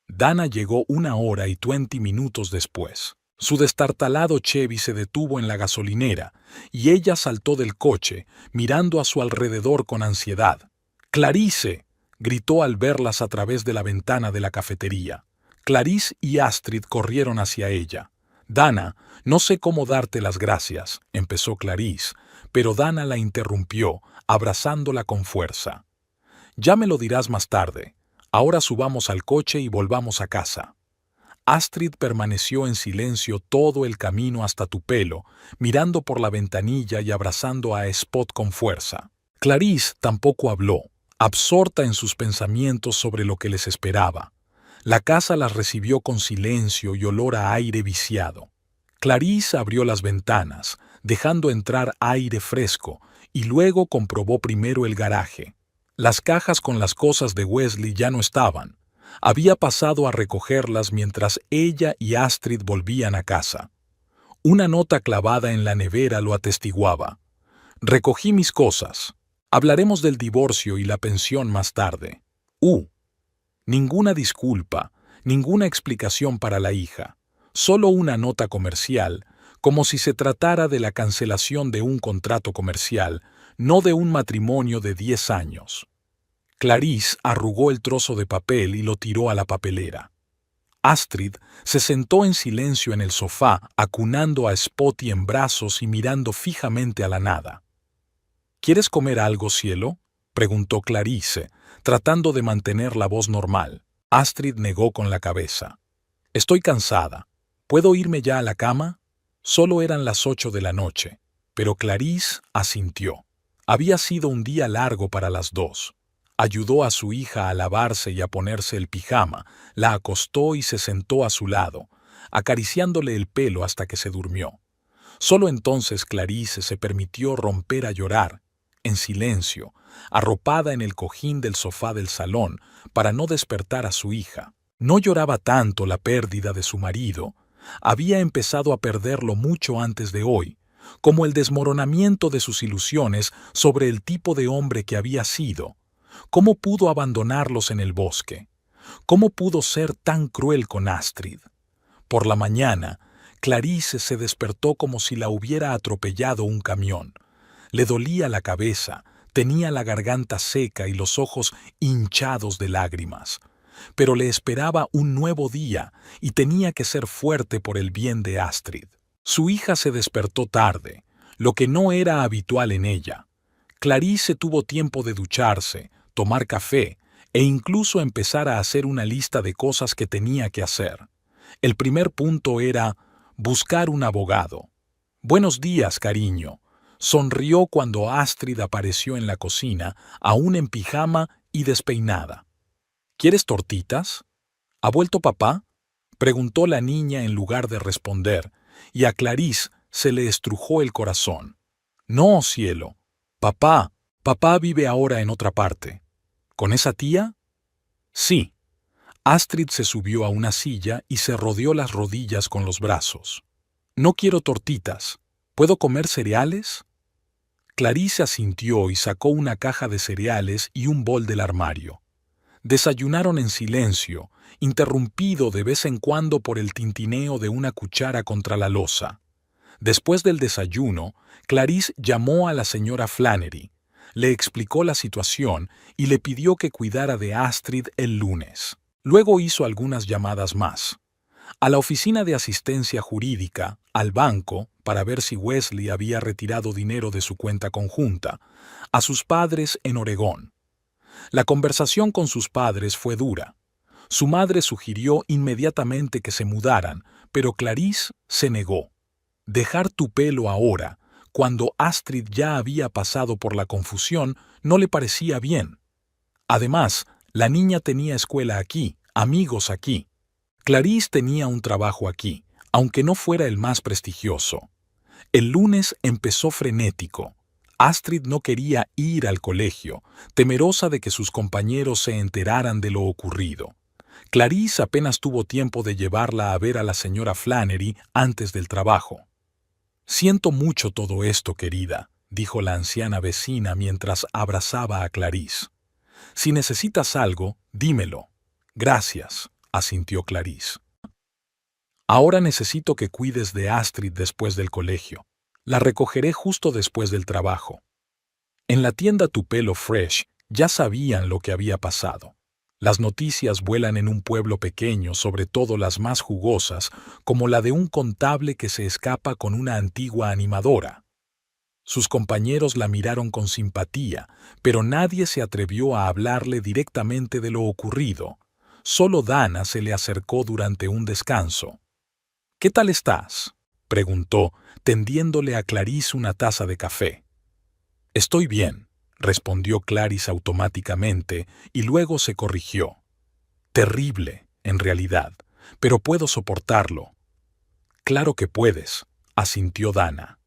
Dana llegó 1 hora y 20 minutos después. Su destartalado Chevy se detuvo en la gasolinera y ella saltó del coche, mirando a su alrededor con ansiedad. «¡Clarice!», gritó al verlas a través de la ventana de la cafetería. Clarice y Astrid corrieron hacia ella. «Dana, no sé cómo darte las gracias», empezó Clarice, pero Dana la interrumpió, abrazándola con fuerza. «Ya me lo dirás más tarde. Ahora subamos al coche y volvamos a casa». Astrid permaneció en silencio todo el camino hasta Tupelo, mirando por la ventanilla y abrazando a Spot con fuerza. Clarice tampoco habló, absorta en sus pensamientos sobre lo que les esperaba. La casa las recibió con silencio y olor a aire viciado. Clarice abrió las ventanas, dejando entrar aire fresco, y luego comprobó primero el garaje. Las cajas con las cosas de Wesley ya no estaban. Había pasado a recogerlas mientras ella y Astrid volvían a casa. Una nota clavada en la nevera lo atestiguaba. «Recogí mis cosas. Hablaremos del divorcio y la pensión más tarde. Ninguna disculpa, ninguna explicación para la hija. Solo una nota comercial, como si se tratara de la cancelación de un contrato comercial, no de un matrimonio de 10 años. Clarice arrugó el trozo de papel y lo tiró a la papelera. Astrid se sentó en silencio en el sofá, acunando a Spotty en brazos y mirando fijamente a la nada. «¿Quieres comer algo, cielo?», preguntó Clarice, tratando de mantener la voz normal. Astrid negó con la cabeza. «Estoy cansada. ¿Puedo irme ya a la cama?». Solo eran las 8 de la noche, pero Clarice asintió. Había sido un día largo para las dos. Ayudó a su hija a lavarse y a ponerse el pijama, la acostó y se sentó a su lado, acariciándole el pelo hasta que se durmió. Solo entonces Clarice se permitió romper a llorar, en silencio, arropada en el cojín del sofá del salón, para no despertar a su hija. No lloraba tanto la pérdida de su marido. Había empezado a perderlo mucho antes de hoy, como el desmoronamiento de sus ilusiones sobre el tipo de hombre que había sido. ¿Cómo pudo abandonarlos en el bosque? ¿Cómo pudo ser tan cruel con Astrid? Por la mañana, Clarice se despertó como si la hubiera atropellado un camión. Le dolía la cabeza, tenía la garganta seca y los ojos hinchados de lágrimas. Pero le esperaba un nuevo día y tenía que ser fuerte por el bien de Astrid. Su hija se despertó tarde, lo que no era habitual en ella. Clarice tuvo tiempo de ducharse, tomar café e incluso empezar a hacer una lista de cosas que tenía que hacer. El primer punto era buscar un abogado. «Buenos días, cariño», sonrió cuando Astrid apareció en la cocina, aún en pijama y despeinada. ¿Quieres tortitas? ¿Ha vuelto papá?, preguntó la niña en lugar de responder, y a Clarice se le estrujó el corazón. No, cielo. Papá vive ahora en otra parte. ¿Con esa tía? Sí. Astrid se subió a una silla y se rodeó las rodillas con los brazos. No quiero tortitas. ¿Puedo comer cereales? Clarice asintió y sacó una caja de cereales y un bol del armario. Desayunaron en silencio, interrumpido de vez en cuando por el tintineo de una cuchara contra la loza. Después del desayuno, Clarice llamó a la señora Flannery, le explicó la situación y le pidió que cuidara de Astrid el lunes. Luego hizo algunas llamadas más. A la oficina de asistencia jurídica, al banco, para ver si Wesley había retirado dinero de su cuenta conjunta, a sus padres en Oregón. La conversación con sus padres fue dura. Su madre sugirió inmediatamente que se mudaran, pero Clarice se negó. Dejar tu pelo ahora, cuando Astrid ya había pasado por la confusión, no le parecía bien. Además, la niña tenía escuela aquí, amigos aquí. Clarice tenía un trabajo aquí, aunque no fuera el más prestigioso. El lunes empezó frenético. Astrid no quería ir al colegio, temerosa de que sus compañeros se enteraran de lo ocurrido. Clarice apenas tuvo tiempo de llevarla a ver a la señora Flannery antes del trabajo. «Siento mucho todo esto, querida», dijo la anciana vecina mientras abrazaba a Clarice. «Si necesitas algo, dímelo». «Gracias», asintió Clarice. «Ahora necesito que cuides de Astrid después del colegio. La recogeré justo después del trabajo». En la tienda Tupelo Fresh ya sabían lo que había pasado. Las noticias vuelan en un pueblo pequeño, sobre todo las más jugosas, como la de un contable que se escapa con una antigua animadora. Sus compañeros la miraron con simpatía, pero nadie se atrevió a hablarle directamente de lo ocurrido. Solo Dana se le acercó durante un descanso. «¿Qué tal estás?», preguntó, tendiéndole a Clarice una taza de café. «Estoy bien», respondió Clarice automáticamente y luego se corrigió. «Terrible, en realidad, pero puedo soportarlo». «Claro que puedes», asintió Dana.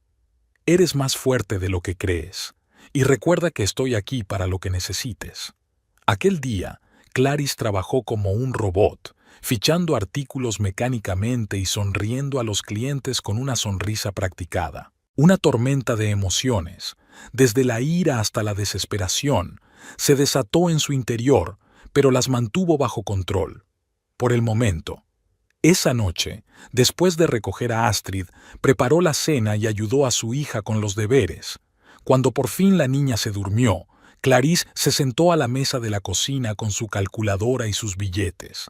«Eres más fuerte de lo que crees, y recuerda que estoy aquí para lo que necesites». Aquel día, Clarice trabajó como un robot, fichando artículos mecánicamente y sonriendo a los clientes con una sonrisa practicada. Una tormenta de emociones, desde la ira hasta la desesperación, se desató en su interior, pero las mantuvo bajo control. Por el momento. Esa noche, después de recoger a Astrid, preparó la cena y ayudó a su hija con los deberes. Cuando por fin la niña se durmió, Clarice se sentó a la mesa de la cocina con su calculadora y sus billetes.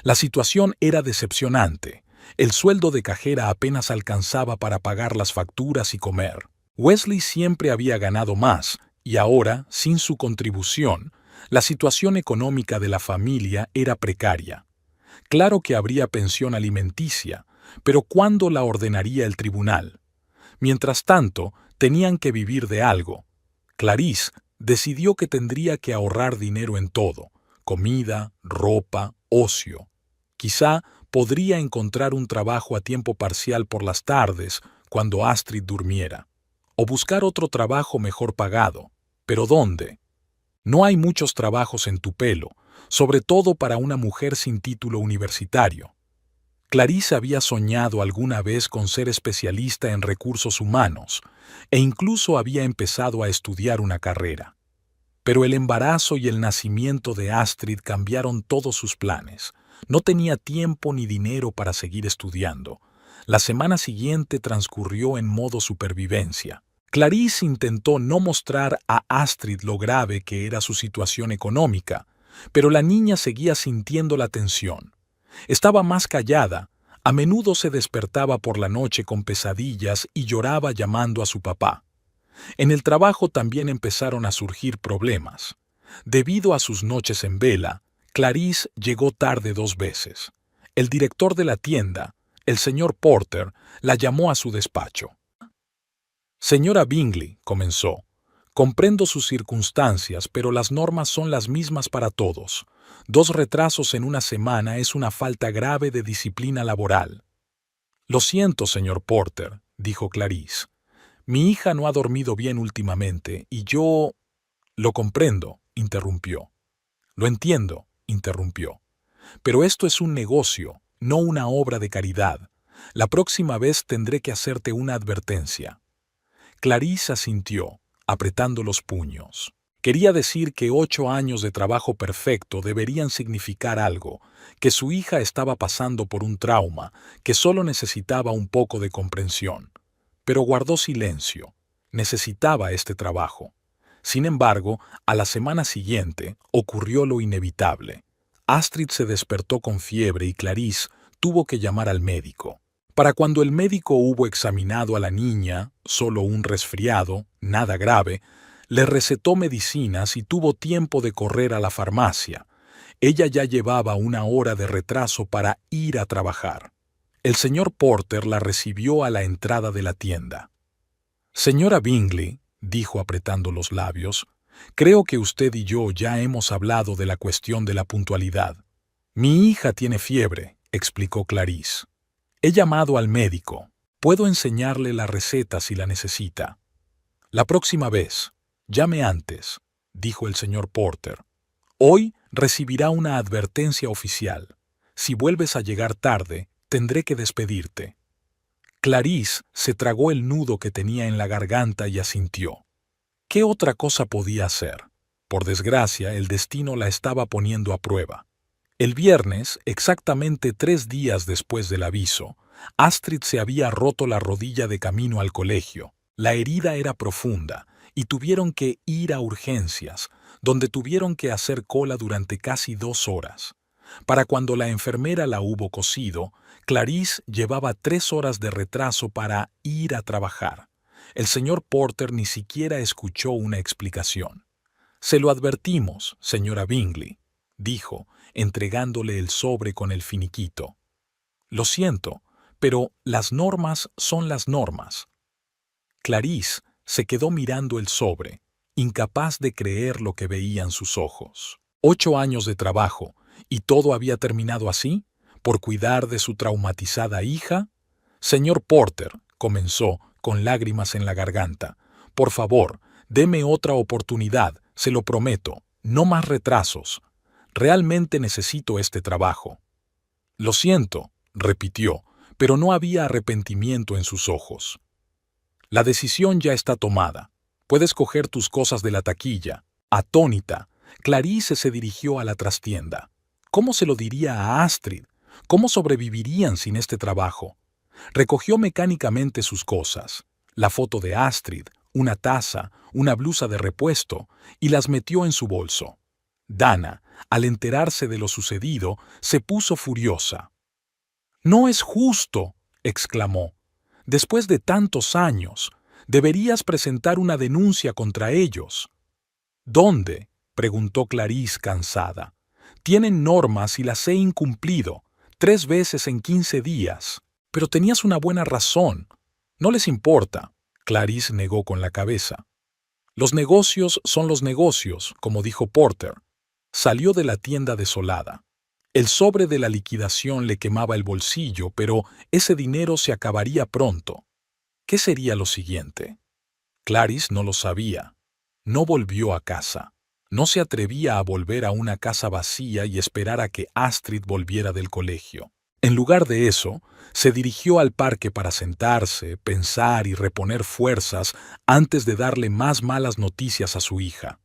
La situación era decepcionante. El sueldo de cajera apenas alcanzaba para pagar las facturas y comer. Wesley siempre había ganado más, y ahora, sin su contribución, la situación económica de la familia era precaria. Claro que habría pensión alimenticia, pero ¿cuándo la ordenaría el tribunal? Mientras tanto, tenían que vivir de algo. Clarice decidió que tendría que ahorrar dinero en todo: comida, ropa, ocio. Quizá podría encontrar un trabajo a tiempo parcial por las tardes, cuando Astrid durmiera. O buscar otro trabajo mejor pagado. ¿Pero dónde? No hay muchos trabajos en Tupelo, sobre todo para una mujer sin título universitario. Clarice había soñado alguna vez con ser especialista en recursos humanos, e incluso había empezado a estudiar una carrera. Pero el embarazo y el nacimiento de Astrid cambiaron todos sus planes. No tenía tiempo ni dinero para seguir estudiando. La semana siguiente transcurrió en modo supervivencia. Clarice intentó no mostrar a Astrid lo grave que era su situación económica, pero la niña seguía sintiendo la tensión. Estaba más callada, a menudo se despertaba por la noche con pesadillas y lloraba llamando a su papá. En el trabajo también empezaron a surgir problemas. Debido a sus noches en vela, Clarice llegó tarde 2 veces. El director de la tienda, el señor Porter, la llamó a su despacho. «Señora Bingley», comenzó, Comprendo sus circunstancias, pero las normas son las mismas para todos. 2 retrasos en una semana es una falta grave de disciplina laboral. Lo siento, señor Porter, dijo Clarice. Mi hija no ha dormido bien últimamente y yo... Lo comprendo, interrumpió. Lo entiendo, interrumpió. Pero esto es un negocio, no una obra de caridad. La próxima vez tendré que hacerte una advertencia. Clarice asintió, apretando los puños. Quería decir que 8 años de trabajo perfecto deberían significar algo, que su hija estaba pasando por un trauma, que solo necesitaba un poco de comprensión. Pero guardó silencio. Necesitaba este trabajo. Sin embargo, a la semana siguiente ocurrió lo inevitable. Astrid se despertó con fiebre y Clarice tuvo que llamar al médico. Para cuando el médico hubo examinado a la niña, solo un resfriado, nada grave, le recetó medicinas y tuvo tiempo de correr a la farmacia. Ella ya llevaba 1 hora de retraso para ir a trabajar. El señor Porter la recibió a la entrada de la tienda. Señora Bingley, dijo apretando los labios, creo que usted y yo ya hemos hablado de la cuestión de la puntualidad. Mi hija tiene fiebre, explicó Clarice. He llamado al médico. Puedo enseñarle la receta si la necesita. La próxima vez, llame antes, dijo el señor Porter. Hoy recibirá una advertencia oficial. Si vuelves a llegar tarde, tendré que despedirte. Clarice se tragó el nudo que tenía en la garganta y asintió. ¿Qué otra cosa podía hacer? Por desgracia, el destino la estaba poniendo a prueba. El viernes, exactamente 3 días después del aviso, Astrid se había roto la rodilla de camino al colegio. La herida era profunda y tuvieron que ir a urgencias, donde tuvieron que hacer cola durante casi 2 horas. Para cuando la enfermera la hubo cosido, Clarice llevaba 3 horas de retraso para ir a trabajar. El señor Porter ni siquiera escuchó una explicación. «Se lo advertimos, señora Bingley», dijo, entregándole el sobre con el finiquito. «Lo siento, pero las normas son las normas». Clarice se quedó mirando el sobre, incapaz de creer lo que veían sus ojos. 8 años de trabajo, ¿y todo había terminado así? ¿Por cuidar de su traumatizada hija? «Señor Porter», comenzó, con lágrimas en la garganta, «por favor, deme otra oportunidad, se lo prometo, no más retrasos. Realmente necesito este trabajo». «Lo siento», repitió, pero no había arrepentimiento en sus ojos. «La decisión ya está tomada. Puedes coger tus cosas de la taquilla». Atónita, Clarice se dirigió a la trastienda. ¿Cómo se lo diría a Astrid? ¿Cómo sobrevivirían sin este trabajo? Recogió mecánicamente sus cosas, la foto de Astrid, una taza, una blusa de repuesto, y las metió en su bolso. Dana, al enterarse de lo sucedido, se puso furiosa. «No es justo», exclamó. «Después de tantos años, deberías presentar una denuncia contra ellos». «¿Dónde?», preguntó Clarice cansada. «Tienen normas y las he incumplido, 3 veces en 15 días. Pero tenías una buena razón. No les importa». Clarice negó con la cabeza. «Los negocios son los negocios», como dijo Porter. Salió de la tienda desolada. El sobre de la liquidación le quemaba el bolsillo, pero ese dinero se acabaría pronto. ¿Qué sería lo siguiente? Clarice no lo sabía. No volvió a casa. No se atrevía a volver a una casa vacía y esperar a que Astrid volviera del colegio. En lugar de eso, se dirigió al parque para sentarse, pensar y reponer fuerzas antes de darle más malas noticias a su hija.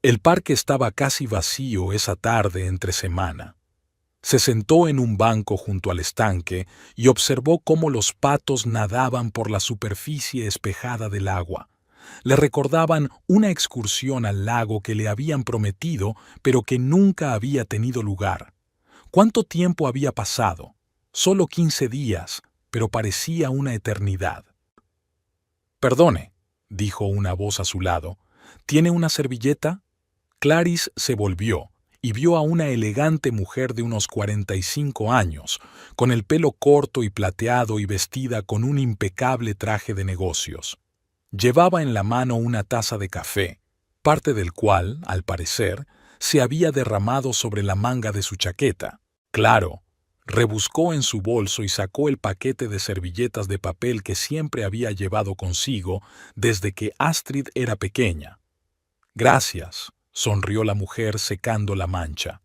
El parque estaba casi vacío esa tarde entre semana. Se sentó en un banco junto al estanque y observó cómo los patos nadaban por la superficie espejada del agua. Le recordaban una excursión al lago que le habían prometido, pero que nunca había tenido lugar. ¿Cuánto tiempo había pasado? Solo 15 días, pero parecía una eternidad. «Perdone», dijo una voz a su lado. «¿Tiene una servilleta?» Clarice se volvió y vio a una elegante mujer de unos 45 años, con el pelo corto y plateado y vestida con un impecable traje de negocios. Llevaba en la mano una taza de café, parte del cual, al parecer, se había derramado sobre la manga de su chaqueta. Claro, rebuscó en su bolso y sacó el paquete de servilletas de papel que siempre había llevado consigo desde que Astrid era pequeña. Gracias, sonrió la mujer secando la mancha.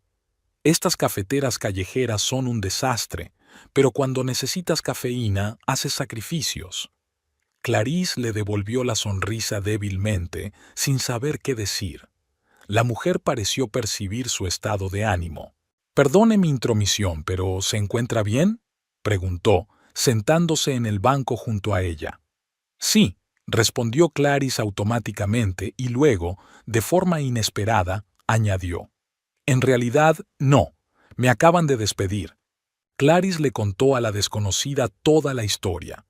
Estas cafeteras callejeras son un desastre, pero cuando necesitas cafeína, haces sacrificios. Clarice le devolvió la sonrisa débilmente, sin saber qué decir. La mujer pareció percibir su estado de ánimo. «Perdone mi intromisión, pero ¿se encuentra bien?», preguntó, sentándose en el banco junto a ella. «Sí», respondió Clarice automáticamente y luego, de forma inesperada, añadió. «En realidad, no. Me acaban de despedir». Clarice le contó a la desconocida toda la historia.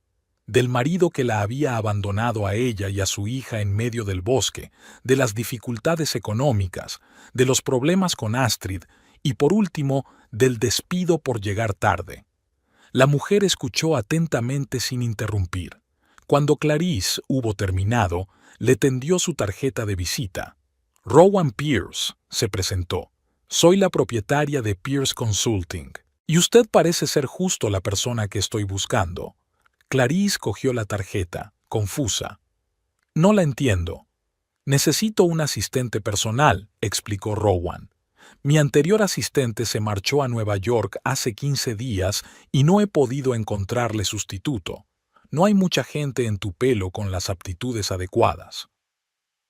Del marido que la había abandonado a ella y a su hija en medio del bosque, de las dificultades económicas, de los problemas con Astrid y, por último, del despido por llegar tarde. La mujer escuchó atentamente sin interrumpir. Cuando Clarice hubo terminado, le tendió su tarjeta de visita. «Rowan Pierce», se presentó. «Soy la propietaria de Pierce Consulting. Y usted parece ser justo la persona que estoy buscando». Clarice cogió la tarjeta, confusa. «No la entiendo». «Necesito un asistente personal», explicó Rowan. «Mi anterior asistente se marchó a Nueva York hace 15 días y no he podido encontrarle sustituto. No hay mucha gente en Tupelo con las aptitudes adecuadas».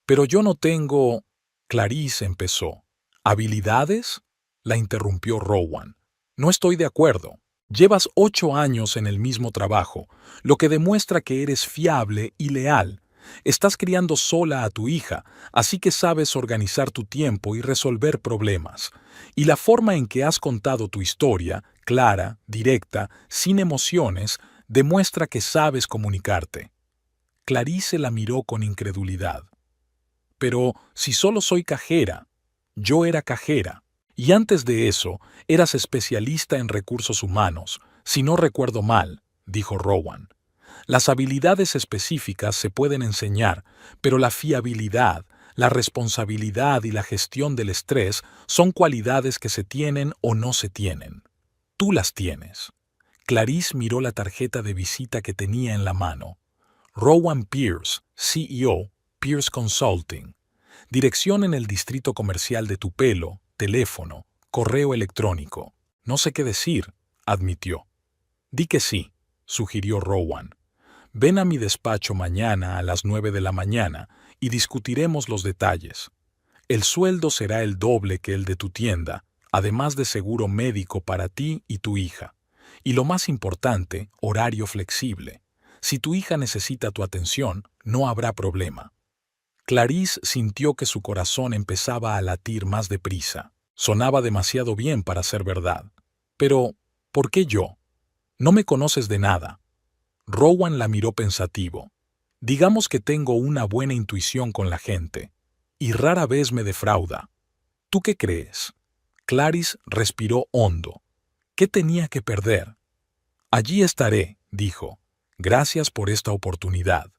«Pero yo no tengo...» Clarice empezó. «¿Habilidades?», la interrumpió Rowan. «No estoy de acuerdo. Llevas 8 años en el mismo trabajo, lo que demuestra que eres fiable y leal. Estás criando sola a tu hija, así que sabes organizar tu tiempo y resolver problemas. Y la forma en que has contado tu historia, clara, directa, sin emociones, demuestra que sabes comunicarte». Clarice la miró con incredulidad. «Pero si solo soy cajera». «Yo era cajera. Y antes de eso, eras especialista en recursos humanos, si no recuerdo mal», dijo Rowan. «Las habilidades específicas se pueden enseñar, pero la fiabilidad, la responsabilidad y la gestión del estrés son cualidades que se tienen o no se tienen. Tú las tienes». Clarice miró la tarjeta de visita que tenía en la mano. «Rowan Pierce, CEO, Pierce Consulting. Dirección en el Distrito Comercial de Tupelo, teléfono, correo electrónico». «No sé qué decir», admitió. «Di que sí», sugirió Rowan. «Ven a mi despacho mañana a las 9 de la mañana y discutiremos los detalles. El sueldo será el doble que el de tu tienda, además de seguro médico para ti y tu hija. Y lo más importante, horario flexible. Si tu hija necesita tu atención, no habrá problema». Clarice sintió que su corazón empezaba a latir más deprisa. Sonaba demasiado bien para ser verdad. «Pero, ¿por qué yo? No me conoces de nada». Rowan la miró pensativo. «Digamos que tengo una buena intuición con la gente, y rara vez me defrauda. ¿Tú qué crees?». Clarice respiró hondo. ¿Qué tenía que perder? «Allí estaré», dijo. «Gracias por esta oportunidad».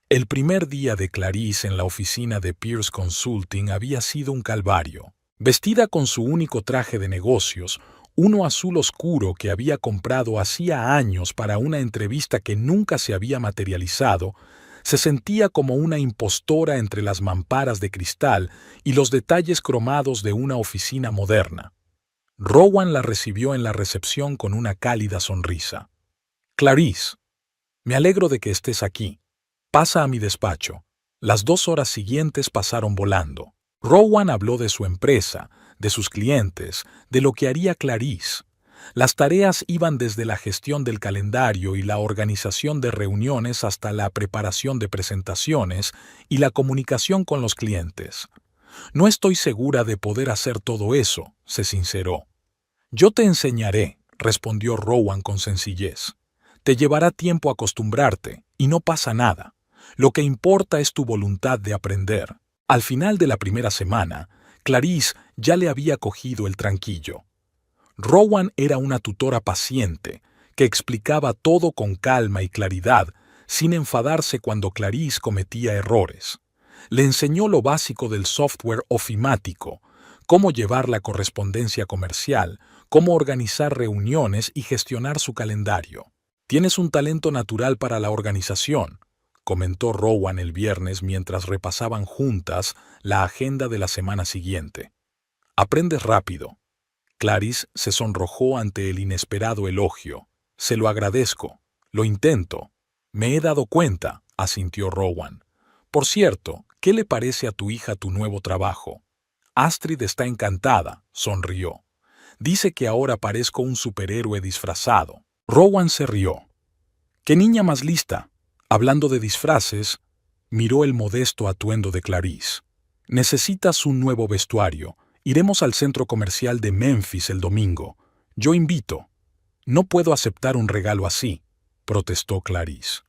El primer día de Clarice en la oficina de Pierce Consulting había sido un calvario. Vestida con su único traje de negocios, uno azul oscuro que había comprado hacía años para una entrevista que nunca se había materializado, se sentía como una impostora entre las mamparas de cristal y los detalles cromados de una oficina moderna. Rowan la recibió en la recepción con una cálida sonrisa. «Clarice, me alegro de que estés aquí. Pasa a mi despacho». Las 2 horas siguientes pasaron volando. Rowan habló de su empresa, de sus clientes, de lo que haría Clarice. Las tareas iban desde la gestión del calendario y la organización de reuniones hasta la preparación de presentaciones y la comunicación con los clientes. «No estoy segura de poder hacer todo eso», se sinceró. «Yo te enseñaré», respondió Rowan con sencillez. «Te llevará tiempo acostumbrarte, y no pasa nada. Lo que importa es tu voluntad de aprender». Al final de la primera semana, Clarice ya le había cogido el tranquillo. Rowan era una tutora paciente, que explicaba todo con calma y claridad, sin enfadarse cuando Clarice cometía errores. Le enseñó lo básico del software ofimático, cómo llevar la correspondencia comercial, cómo organizar reuniones y gestionar su calendario. «Tienes un talento natural para la organización», comentó Rowan el viernes mientras repasaban juntas la agenda de la semana siguiente. «Aprendes rápido». Clarice se sonrojó ante el inesperado elogio. «Se lo agradezco. Lo intento». «Me he dado cuenta», asintió Rowan. «Por cierto, ¿qué le parece a tu hija tu nuevo trabajo?» Astrid está encantada, sonrió. Dice que ahora parezco un superhéroe disfrazado. Rowan se rió. «¡Qué niña más lista!» Hablando de disfraces, miró el modesto atuendo de Clarice. «Necesitas un nuevo vestuario. Iremos al centro comercial de Memphis el domingo. Yo invito». «No puedo aceptar un regalo así», protestó Clarice.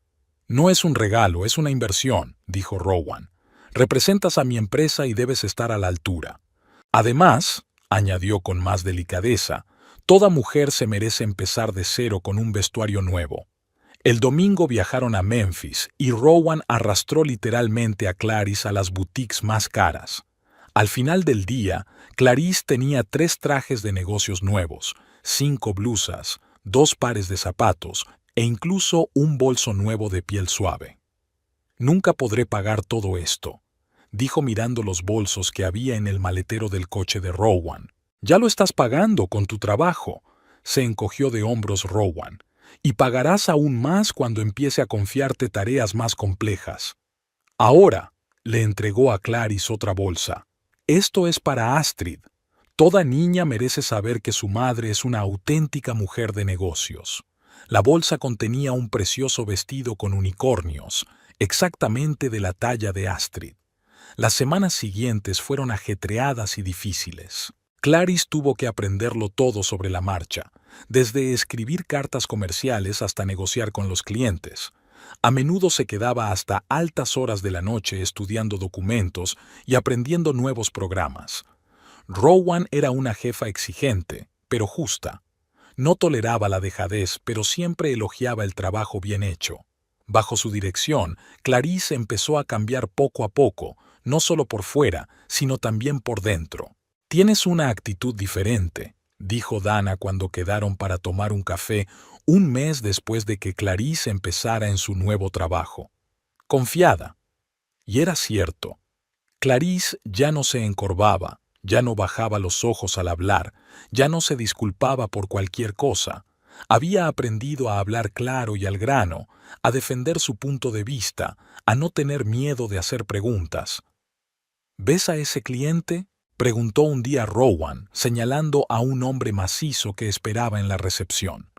«No es un regalo, es una inversión», dijo Rowan. «Representas a mi empresa y debes estar a la altura. Además», añadió con más delicadeza, «toda mujer se merece empezar de cero con un vestuario nuevo». El domingo viajaron a Memphis y Rowan arrastró literalmente a Clarice a las boutiques más caras. Al final del día, Clarice tenía 3 trajes de negocios nuevos, 5 blusas, 2 pares de zapatos e incluso un bolso nuevo de piel suave. «Nunca podré pagar todo esto», dijo mirando los bolsos que había en el maletero del coche de Rowan. «Ya lo estás pagando con tu trabajo», se encogió de hombros Rowan. «Y pagarás aún más cuando empiece a confiarte tareas más complejas». «Ahora», le entregó a Clarice otra bolsa. «Esto es para Astrid. Toda niña merece saber que su madre es una auténtica mujer de negocios». La bolsa contenía un precioso vestido con unicornios, exactamente de la talla de Astrid. Las semanas siguientes fueron ajetreadas y difíciles. Clarice tuvo que aprenderlo todo sobre la marcha, desde escribir cartas comerciales hasta negociar con los clientes. A menudo se quedaba hasta altas horas de la noche estudiando documentos y aprendiendo nuevos programas. Rowan era una jefa exigente, pero justa. No toleraba la dejadez, pero siempre elogiaba el trabajo bien hecho. Bajo su dirección, Clarice empezó a cambiar poco a poco, no solo por fuera, sino también por dentro. «Tienes una actitud diferente», dijo Dana cuando quedaron para tomar un café un mes después de que Clarice empezara en su nuevo trabajo. «Confiada». Y era cierto. Clarice ya no se encorvaba, ya no bajaba los ojos al hablar, ya no se disculpaba por cualquier cosa. Había aprendido a hablar claro y al grano, a defender su punto de vista, a no tener miedo de hacer preguntas. «¿Ves a ese cliente?», preguntó un día Rowan, señalando a un hombre macizo que esperaba en la recepción.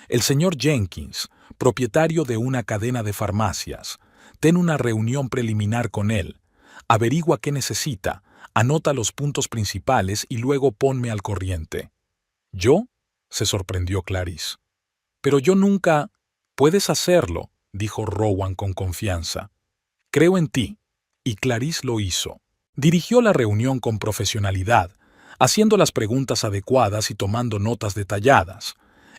«El señor Jenkins, propietario de una cadena de farmacias. Ten una reunión preliminar con él. Averigua qué necesita, anota los puntos principales y luego ponme al corriente». «¿Yo?», se sorprendió Clarice. «Pero yo nunca...» «Puedes hacerlo», dijo Rowan con confianza. «Creo en ti». Y Clarice lo hizo. Dirigió la reunión con profesionalidad, haciendo las preguntas adecuadas y tomando notas detalladas.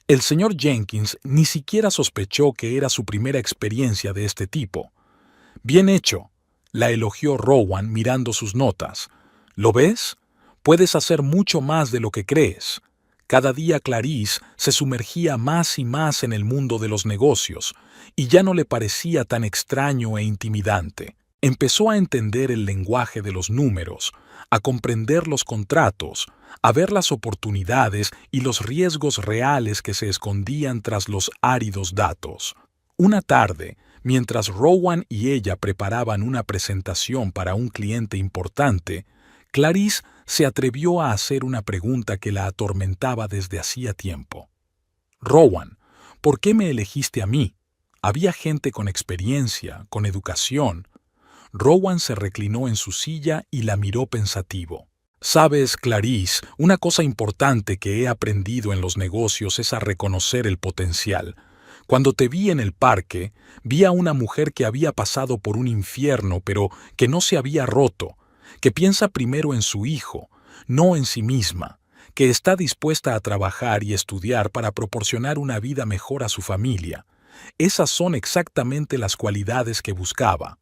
El señor Jenkins ni siquiera sospechó que era su primera experiencia de este tipo. «Bien hecho», la elogió Rowan mirando sus notas. «¿Lo ves? Puedes hacer mucho más de lo que crees». Cada día Clarice se sumergía más y más en el mundo de los negocios, y ya no le parecía tan extraño e intimidante. Empezó a entender el lenguaje de los números, a comprender los contratos, a ver las oportunidades y los riesgos reales que se escondían tras los áridos datos. Una tarde, mientras Rowan y ella preparaban una presentación para un cliente importante, Clarice se atrevió a hacer una pregunta que la atormentaba desde hacía tiempo. «Rowan, ¿por qué me elegiste a mí? Había gente con experiencia, con educación». Rowan se reclinó en su silla y la miró pensativo. «Sabes, Clarice, una cosa importante que he aprendido en los negocios es a reconocer el potencial. Cuando te vi en el parque, vi a una mujer que había pasado por un infierno, pero que no se había roto, que piensa primero en su hijo, no en sí misma, que está dispuesta a trabajar y estudiar para proporcionar una vida mejor a su familia. Esas son exactamente las cualidades que buscaba.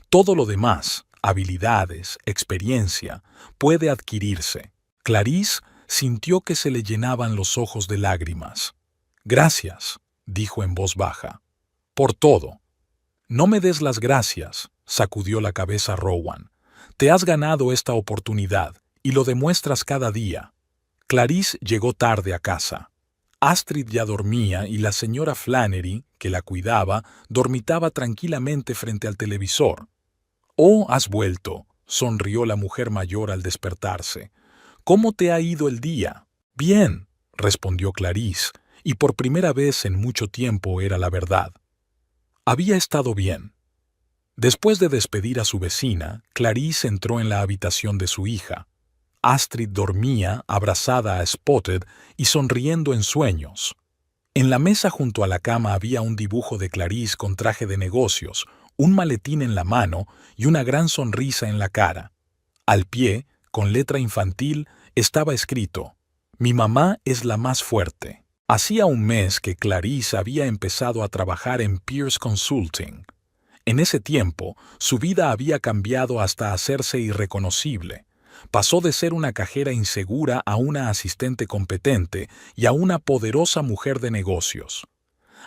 Todo lo demás, habilidades, experiencia, puede adquirirse. Clarice sintió que se le llenaban los ojos de lágrimas. «Gracias», dijo en voz baja, «por todo». «No me des las gracias», sacudió la cabeza Rowan. «Te has ganado esta oportunidad y lo demuestras cada día». Clarice llegó tarde a casa. Astrid ya dormía y la señora Flannery, que la cuidaba, dormitaba tranquilamente frente al televisor. «Oh, has vuelto», sonrió la mujer mayor al despertarse. «¿Cómo te ha ido el día?» «Bien», respondió Clarice, y por primera vez en mucho tiempo era la verdad. Había estado bien. Después de despedir a su vecina, Clarice entró en la habitación de su hija. Astrid dormía, abrazada a Spotted y sonriendo en sueños. En la mesa junto a la cama había un dibujo de Clarice con traje de negocios, un maletín en la mano y una gran sonrisa en la cara. Al pie, con letra infantil, estaba escrito: «Mi mamá es la más fuerte». Hacía un mes que Clarice había empezado a trabajar en Pierce Consulting. En ese tiempo, su vida había cambiado hasta hacerse irreconocible. Pasó de ser una cajera insegura a una asistente competente y a una poderosa mujer de negocios.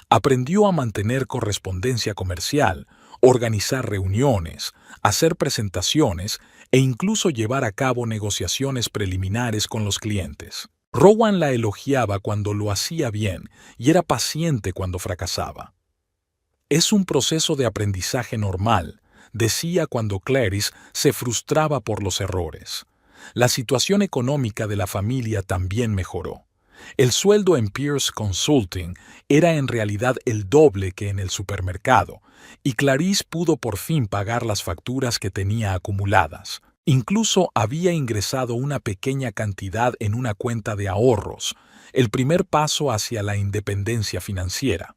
Aprendió a mantener correspondencia comercial, organizar reuniones, hacer presentaciones e incluso llevar a cabo negociaciones preliminares con los clientes. Rowan la elogiaba cuando lo hacía bien y era paciente cuando fracasaba. «Es un proceso de aprendizaje normal», decía cuando Clarice se frustraba por los errores. La situación económica de la familia también mejoró. El sueldo en Pierce Consulting era en realidad el doble que en el supermercado, y Clarice pudo por fin pagar las facturas que tenía acumuladas. Incluso había ingresado una pequeña cantidad en una cuenta de ahorros, el primer paso hacia la independencia financiera.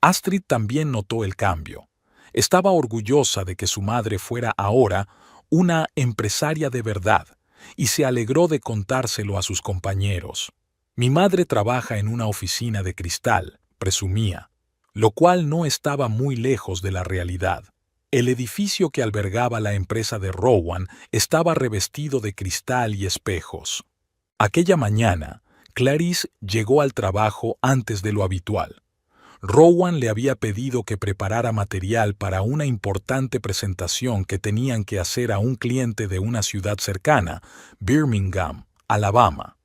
Astrid también notó el cambio. Estaba orgullosa de que su madre fuera ahora una empresaria de verdad, y se alegró de contárselo a sus compañeros. «Mi madre trabaja en una oficina de cristal», presumía, lo cual no estaba muy lejos de la realidad. El edificio que albergaba la empresa de Rowan estaba revestido de cristal y espejos. Aquella mañana, Clarice llegó al trabajo antes de lo habitual. Rowan le había pedido que preparara material para una importante presentación que tenían que hacer a un cliente de una ciudad cercana, Birmingham, Alabama.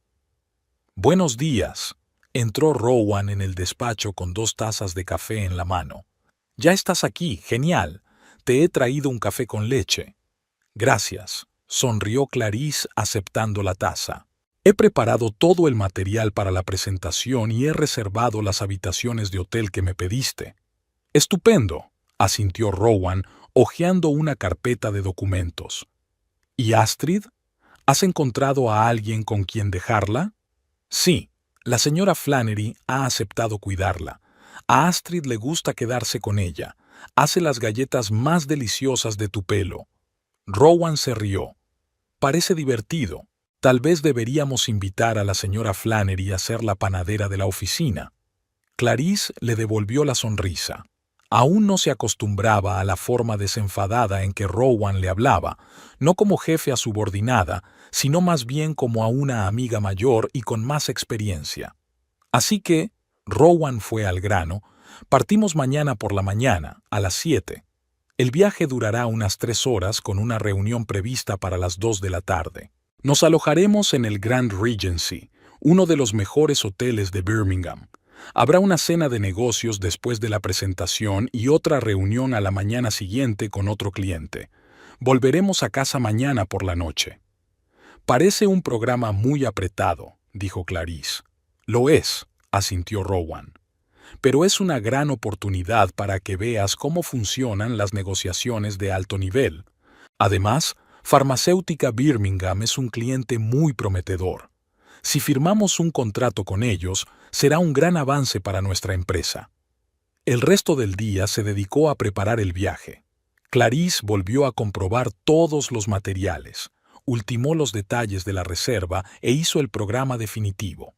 «Buenos días», entró Rowan en el despacho con 2 tazas de café en la mano. «Ya estás aquí, genial. Te he traído un café con leche». «Gracias», sonrió Clarice aceptando la taza. «He preparado todo el material para la presentación y he reservado las habitaciones de hotel que me pediste». «Estupendo», asintió Rowan, hojeando una carpeta de documentos. «¿Y Astrid? ¿Has encontrado a alguien con quien dejarla?» «Sí, la señora Flannery ha aceptado cuidarla. A Astrid le gusta quedarse con ella. Hace las galletas más deliciosas de tu pelo». Rowan se rió. «Parece divertido. Tal vez deberíamos invitar a la señora Flannery a ser la panadera de la oficina». Clarice le devolvió la sonrisa. Aún no se acostumbraba a la forma desenfadada en que Rowan le hablaba, no como jefe a subordinada, sino más bien como a una amiga mayor y con más experiencia. Así que, Rowan fue al grano, partimos mañana por la mañana, a las 7. El viaje durará unas 3 horas con una reunión prevista para las 2 de la tarde. Nos alojaremos en el Grand Regency, uno de los mejores hoteles de Birmingham. Habrá una cena de negocios después de la presentación y otra reunión a la mañana siguiente con otro cliente. Volveremos a casa mañana por la noche. «Parece un programa muy apretado», dijo Clarice. «Lo es», asintió Rowan. «Pero es una gran oportunidad para que veas cómo funcionan las negociaciones de alto nivel. Además, Farmacéutica Birmingham es un cliente muy prometedor. Si firmamos un contrato con ellos, será un gran avance para nuestra empresa». El resto del día se dedicó a preparar el viaje. Clarice volvió a comprobar todos los materiales, ultimó los detalles de la reserva e hizo el programa definitivo.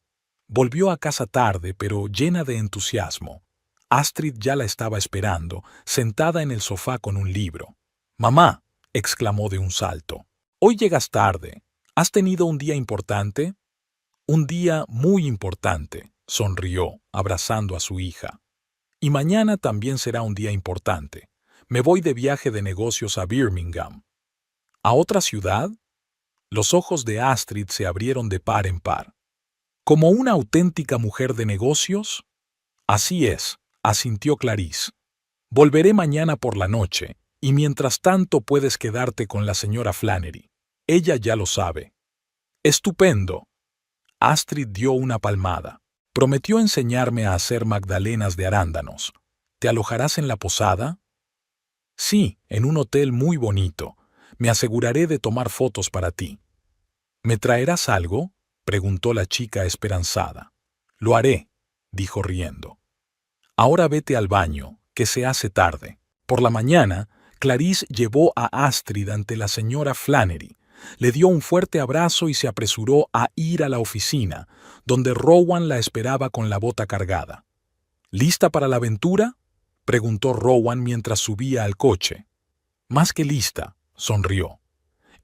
Volvió a casa tarde, pero llena de entusiasmo. Astrid ya la estaba esperando, sentada en el sofá con un libro. «Mamá», exclamó de un salto, «hoy llegas tarde. ¿Has tenido un día importante?» «Un día muy importante», sonrió, abrazando a su hija. «Y mañana también será un día importante. Me voy de viaje de negocios a Birmingham». «¿A otra ciudad?» Los ojos de Astrid se abrieron de par en par. «¿Como una auténtica mujer de negocios?» «Así es», asintió Clarice. «Volveré mañana por la noche, y mientras tanto puedes quedarte con la señora Flannery. Ella ya lo sabe». «Estupendo». Astrid dio una palmada. «Prometió enseñarme a hacer magdalenas de arándanos. ¿Te alojarás en la posada?» «Sí, en un hotel muy bonito. Me aseguraré de tomar fotos para ti». «¿Me traerás algo?», preguntó la chica esperanzada. «Lo haré», dijo riendo. «Ahora vete al baño, que se hace tarde». Por la mañana, Clarice llevó a Astrid ante la señora Flannery, le dio un fuerte abrazo y se apresuró a ir a la oficina, donde Rowan la esperaba con la bota cargada. «¿Lista para la aventura?», preguntó Rowan mientras subía al coche. «Más que lista», sonrió.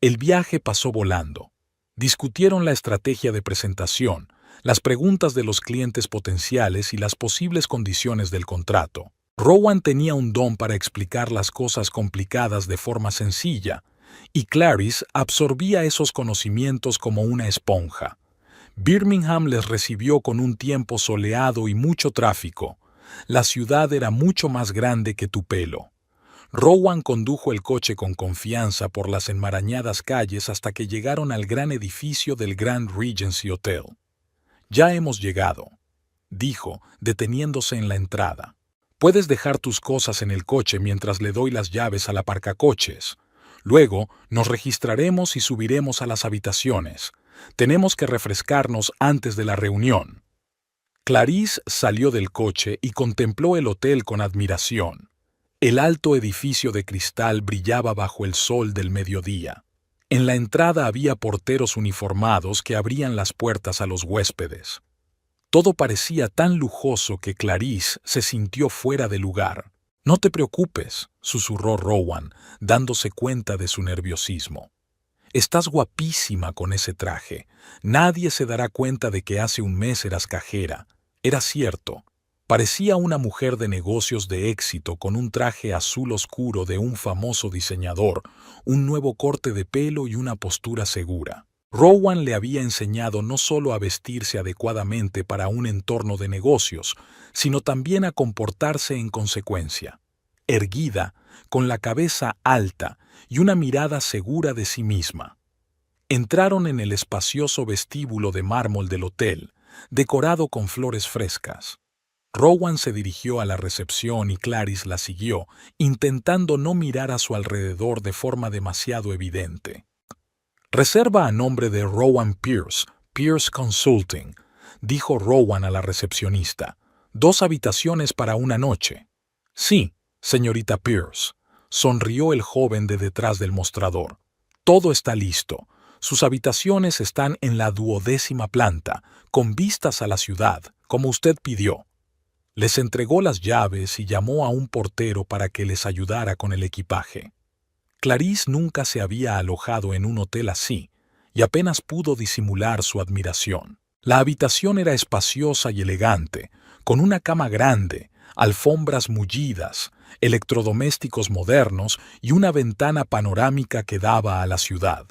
El viaje pasó volando. Discutieron la estrategia de presentación, las preguntas de los clientes potenciales y las posibles condiciones del contrato. Rowan tenía un don para explicar las cosas complicadas de forma sencilla, y Clarice absorbía esos conocimientos como una esponja. Birmingham les recibió con un tiempo soleado y mucho tráfico. La ciudad era mucho más grande que Tupelo. Rowan condujo el coche con confianza por las enmarañadas calles hasta que llegaron al gran edificio del Grand Regency Hotel. «Ya hemos llegado», dijo, deteniéndose en la entrada. «Puedes dejar tus cosas en el coche mientras le doy las llaves al aparcacoches. Luego nos registraremos y subiremos a las habitaciones. Tenemos que refrescarnos antes de la reunión». Clarice salió del coche y contempló el hotel con admiración. El alto edificio de cristal brillaba bajo el sol del mediodía. En la entrada había porteros uniformados que abrían las puertas a los huéspedes. Todo parecía tan lujoso que Clarice se sintió fuera de lugar. «No te preocupes», susurró Rowan, dándose cuenta de su nerviosismo. «Estás guapísima con ese traje. Nadie se dará cuenta de que hace un mes eras cajera». Era cierto. Parecía una mujer de negocios de éxito con un traje azul oscuro de un famoso diseñador, un nuevo corte de pelo y una postura segura. Rowan le había enseñado no solo a vestirse adecuadamente para un entorno de negocios, sino también a comportarse en consecuencia. Erguida, con la cabeza alta y una mirada segura de sí misma. Entraron en el espacioso vestíbulo de mármol del hotel, decorado con flores frescas. Rowan se dirigió a la recepción y Clarice la siguió, intentando no mirar a su alrededor de forma demasiado evidente. «Reserva a nombre de Rowan Pierce, Pierce Consulting», dijo Rowan a la recepcionista. «2 habitaciones para una noche». «Sí, señorita Pierce», sonrió el joven de detrás del mostrador. «Todo está listo. Sus habitaciones están en la 12ª planta, con vistas a la ciudad, como usted pidió». Les entregó las llaves y llamó a un portero para que les ayudara con el equipaje. Clarice nunca se había alojado en un hotel así, y apenas pudo disimular su admiración. La habitación era espaciosa y elegante, con una cama grande, alfombras mullidas, electrodomésticos modernos y una ventana panorámica que daba a la ciudad.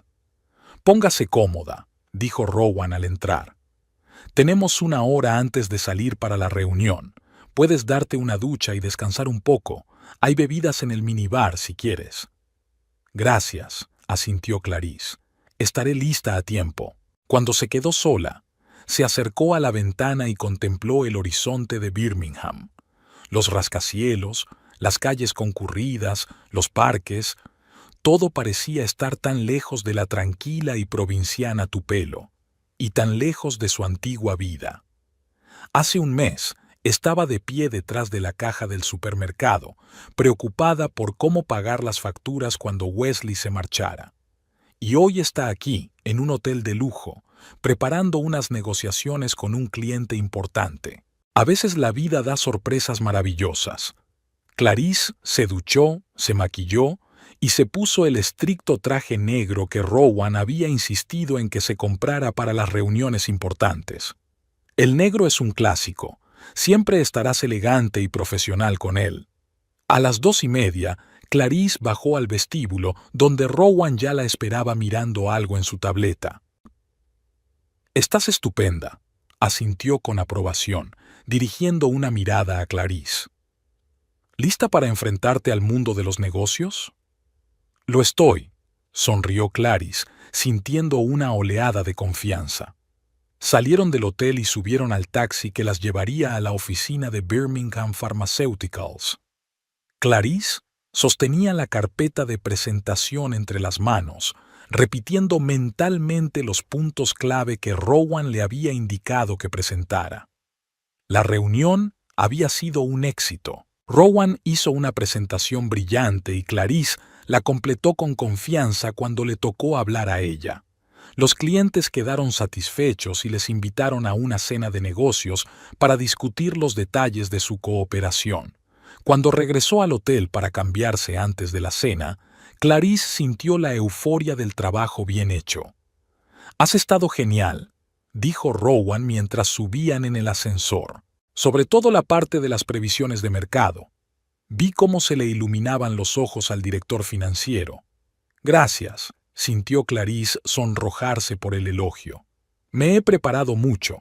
«Póngase cómoda», dijo Rowan al entrar. «Tenemos 1 hora antes de salir para la reunión. Puedes darte una ducha y descansar un poco. Hay bebidas en el minibar si quieres». «Gracias», asintió Clarice. «Estaré lista a tiempo». Cuando se quedó sola, se acercó a la ventana y contempló el horizonte de Birmingham. Los rascacielos, las calles concurridas, los parques, todo parecía estar tan lejos de la tranquila y provinciana Tupelo, y tan lejos de su antigua vida. Hace un mes, estaba de pie detrás de la caja del supermercado, preocupada por cómo pagar las facturas cuando Wesley se marchara. Y hoy está aquí, en un hotel de lujo, preparando unas negociaciones con un cliente importante. A veces la vida da sorpresas maravillosas. Clarice se duchó, se maquilló y se puso el estricto traje negro que Rowan había insistido en que se comprara para las reuniones importantes. El negro es un clásico. Siempre estarás elegante y profesional con él. A las 2:30, Clarice bajó al vestíbulo, donde Rowan ya la esperaba mirando algo en su tableta. «Estás estupenda», asintió con aprobación, dirigiendo una mirada a Clarice. «¿Lista para enfrentarte al mundo de los negocios?» «Lo estoy», sonrió Clarice, sintiendo una oleada de confianza. Salieron del hotel y subieron al taxi que las llevaría a la oficina de Birmingham Pharmaceuticals. Clarice sostenía la carpeta de presentación entre las manos, repitiendo mentalmente los puntos clave que Rowan le había indicado que presentara. La reunión había sido un éxito. Rowan hizo una presentación brillante y Clarice la completó con confianza cuando le tocó hablar a ella. Los clientes quedaron satisfechos y les invitaron a una cena de negocios para discutir los detalles de su cooperación. Cuando regresó al hotel para cambiarse antes de la cena, Clarice sintió la euforia del trabajo bien hecho. «Has estado genial», dijo Rowan mientras subían en el ascensor. «Sobre todo la parte de las previsiones de mercado». Vi cómo se le iluminaban los ojos al director financiero. «Gracias», sintió Clarice sonrojarse por el elogio. «Me he preparado mucho».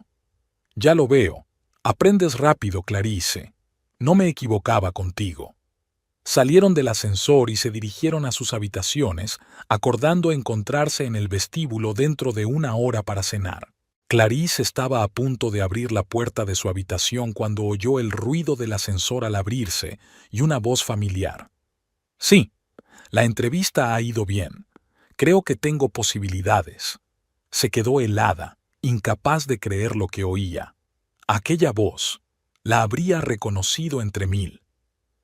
«Ya lo veo. Aprendes rápido, Clarice. No me equivocaba contigo». Salieron del ascensor y se dirigieron a sus habitaciones, acordando encontrarse en el vestíbulo dentro de 1 hora para cenar. Clarice estaba a punto de abrir la puerta de su habitación cuando oyó el ruido del ascensor al abrirse y una voz familiar. «Sí, la entrevista ha ido bien. Creo que tengo posibilidades». Se quedó helada, incapaz de creer lo que oía. Aquella voz la habría reconocido entre mil.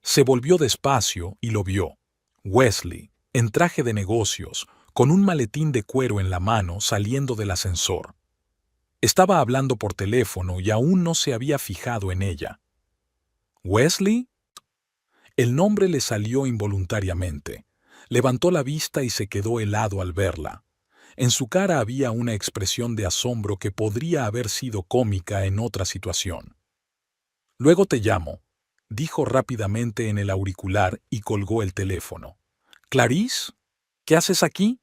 Se volvió despacio y lo vio. Wesley, en traje de negocios, con un maletín de cuero en la mano, saliendo del ascensor. Estaba hablando por teléfono y aún no se había fijado en ella. «¿Wesley?» El nombre le salió involuntariamente. Levantó la vista y se quedó helado al verla. En su cara había una expresión de asombro que podría haber sido cómica en otra situación. «Luego te llamo», dijo rápidamente en el auricular y colgó el teléfono. «¿Clarice? ¿Qué haces aquí?»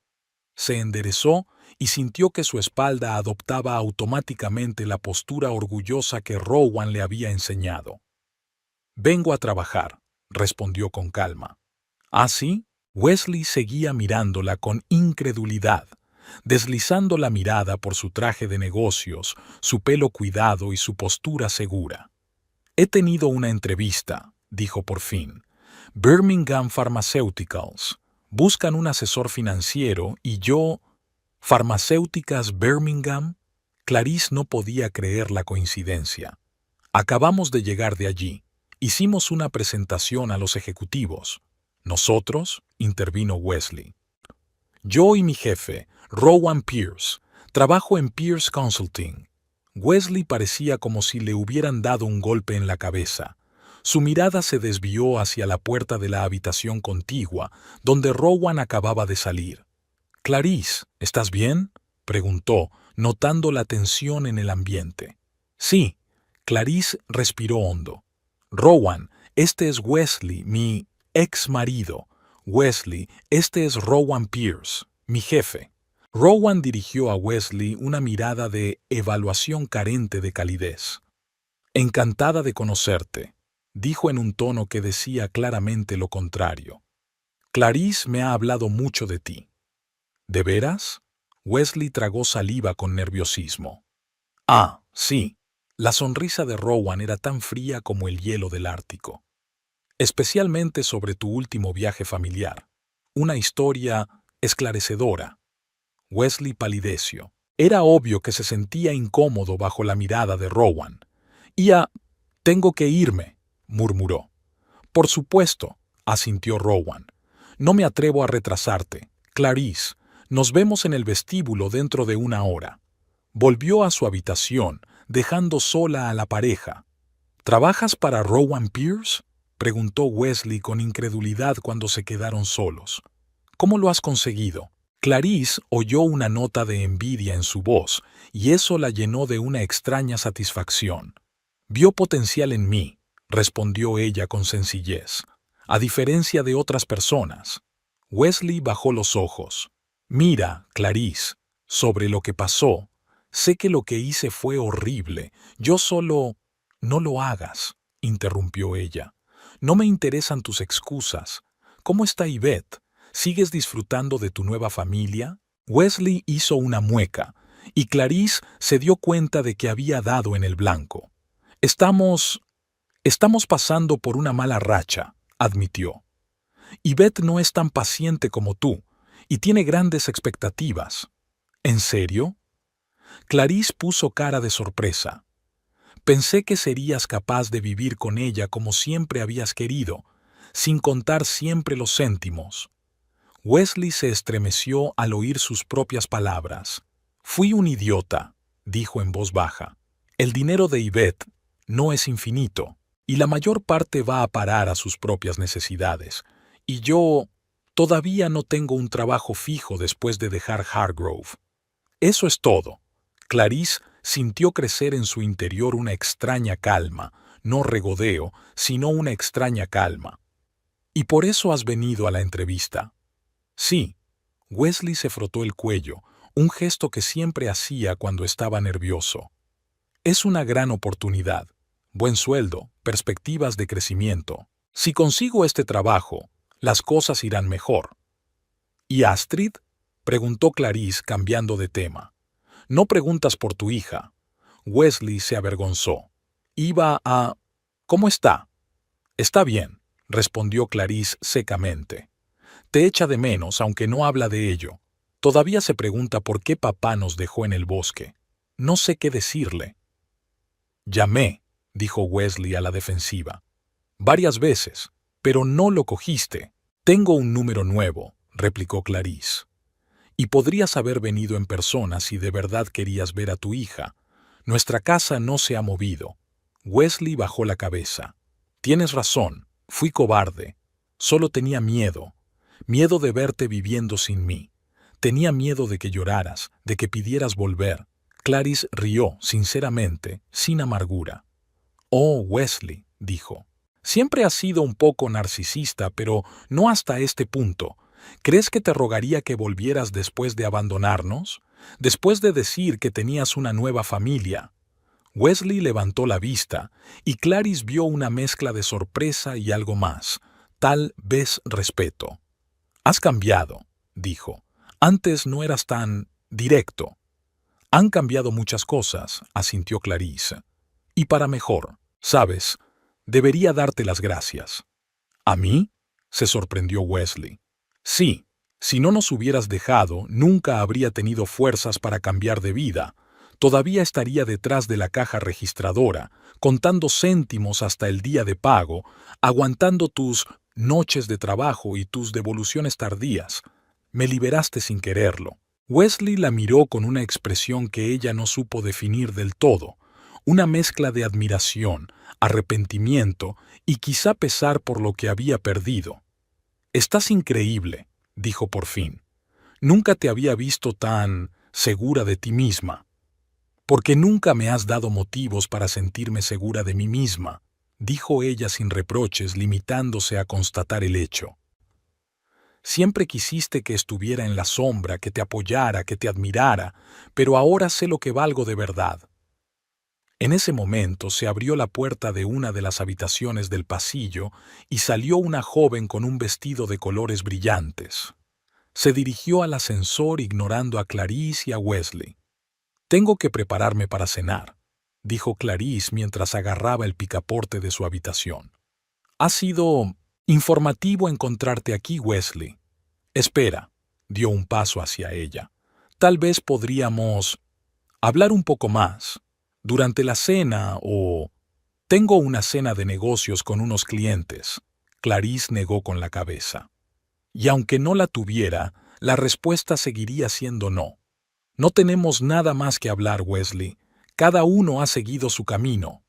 Se enderezó y sintió que su espalda adoptaba automáticamente la postura orgullosa que Rowan le había enseñado. «Vengo a trabajar», respondió con calma. «¿Ah, sí?» Wesley seguía mirándola con incredulidad, deslizando la mirada por su traje de negocios, su pelo cuidado y su postura segura. «He tenido una entrevista», dijo por fin. «Birmingham Pharmaceuticals. Buscan un asesor financiero y yo...» «¿Farmacéuticas Birmingham?» Clarice no podía creer la coincidencia. «Acabamos de llegar de allí. Hicimos una presentación a los ejecutivos». «¿Nosotros?», intervino Wesley. «Yo y mi jefe, Rowan Pierce. Trabajo en Pierce Consulting». Wesley parecía como si le hubieran dado un golpe en la cabeza. Su mirada se desvió hacia la puerta de la habitación contigua, donde Rowan acababa de salir. «Clarice, ¿estás bien?», preguntó, notando la tensión en el ambiente. «Sí», Clarice respiró hondo. «Rowan, este es Wesley, mi ex marido. Wesley, este es Rowan Pierce, mi jefe». Rowan dirigió a Wesley una mirada de evaluación carente de calidez. «Encantada de conocerte», dijo en un tono que decía claramente lo contrario. «Clarice me ha hablado mucho de ti». «¿De veras?». Wesley tragó saliva con nerviosismo. «Ah, sí». La sonrisa de Rowan era tan fría como el hielo del Ártico. «Especialmente sobre tu último viaje familiar. Una historia esclarecedora». Wesley palideció. Era obvio que se sentía incómodo bajo la mirada de Rowan. «Tengo que irme», murmuró. «Por supuesto», asintió Rowan. «No me atrevo a retrasarte. Clarice, nos vemos en el vestíbulo dentro de 1 hora». Volvió a su habitación, dejando sola a la pareja. ¿Trabajas para Rowan Pierce?, preguntó Wesley con incredulidad cuando se quedaron solos. ¿Cómo lo has conseguido? Clarice oyó una nota de envidia en su voz, y eso la llenó de una extraña satisfacción. Vio potencial en mí, respondió ella con sencillez, a diferencia de otras personas. Wesley bajó los ojos. Mira, Clarice, sobre lo que pasó, sé que lo que hice fue horrible. Yo solo... No lo hagas, interrumpió ella. No me interesan tus excusas. ¿Cómo está Yvette? ¿Sigues disfrutando de tu nueva familia? Wesley hizo una mueca, y Clarice se dio cuenta de que había dado en el blanco. Estamos pasando por una mala racha, admitió. Yvette no es tan paciente como tú, y tiene grandes expectativas. ¿En serio? Clarice puso cara de sorpresa. Pensé que serías capaz de vivir con ella como siempre habías querido, sin contar siempre los céntimos. Wesley se estremeció al oír sus propias palabras. Fui un idiota, dijo en voz baja. El dinero de Yvette no es infinito, y la mayor parte va a parar a sus propias necesidades. Y yo todavía no tengo un trabajo fijo después de dejar Hargrove. Eso es todo. Clarice sintió crecer en su interior una extraña calma, no regodeo, sino una extraña calma. ¿Y por eso has venido a la entrevista? Sí. Wesley se frotó el cuello, un gesto que siempre hacía cuando estaba nervioso. Es una gran oportunidad. Buen sueldo, perspectivas de crecimiento. Si consigo este trabajo, las cosas irán mejor. ¿Y Astrid?, preguntó Clarice cambiando de tema. No preguntas por tu hija. Wesley se avergonzó. Iba a... ¿Cómo está? Está bien, respondió Clarice secamente. Te echa de menos, aunque no habla de ello. Todavía se pregunta por qué papá nos dejó en el bosque. No sé qué decirle. Llamé, dijo Wesley a la defensiva. Varias veces, pero no lo cogiste. Tengo un número nuevo, replicó Clarice. Y podrías haber venido en persona si de verdad querías ver a tu hija. Nuestra casa no se ha movido. Wesley bajó la cabeza. Tienes razón, fui cobarde. Solo tenía miedo. Miedo de verte viviendo sin mí. Tenía miedo de que lloraras, de que pidieras volver. Clarice rió, sinceramente, sin amargura. Oh, Wesley, dijo. Siempre has sido un poco narcisista, pero no hasta este punto. ¿Crees que te rogaría que volvieras después de abandonarnos? Después de decir que tenías una nueva familia. Wesley levantó la vista, y Clarice vio una mezcla de sorpresa y algo más, tal vez respeto. Has cambiado, dijo. Antes no eras tan directo. Han cambiado muchas cosas, asintió Clarice. Y para mejor, ¿sabes? Debería darte las gracias. ¿A mí?, se sorprendió Wesley. Sí, si no nos hubieras dejado, nunca habría tenido fuerzas para cambiar de vida. Todavía estaría detrás de la caja registradora, contando céntimos hasta el día de pago, aguantando tus noches de trabajo y tus devoluciones tardías. Me liberaste sin quererlo. Wesley la miró con una expresión que ella no supo definir del todo, una mezcla de admiración, arrepentimiento y quizá pesar por lo que había perdido. Estás increíble, dijo por fin. Nunca te había visto tan segura de ti misma. Porque nunca me has dado motivos para sentirme segura de mí misma, dijo ella sin reproches, limitándose a constatar el hecho. Siempre quisiste que estuviera en la sombra, que te apoyara, que te admirara, pero ahora sé lo que valgo de verdad. En ese momento se abrió la puerta de una de las habitaciones del pasillo y salió una joven con un vestido de colores brillantes. Se dirigió al ascensor ignorando a Clarice y a Wesley. «Tengo que prepararme para cenar», dijo Clarice mientras agarraba el picaporte de su habitación. «Ha sido informativo encontrarte aquí, Wesley». «Espera», dio un paso hacia ella. «Tal vez podríamos hablar un poco más. Durante la cena o...» «Tengo una cena de negocios con unos clientes», Clarice negó con la cabeza. Y aunque no la tuviera, la respuesta seguiría siendo no. «No tenemos nada más que hablar, Wesley. Cada uno ha seguido su camino».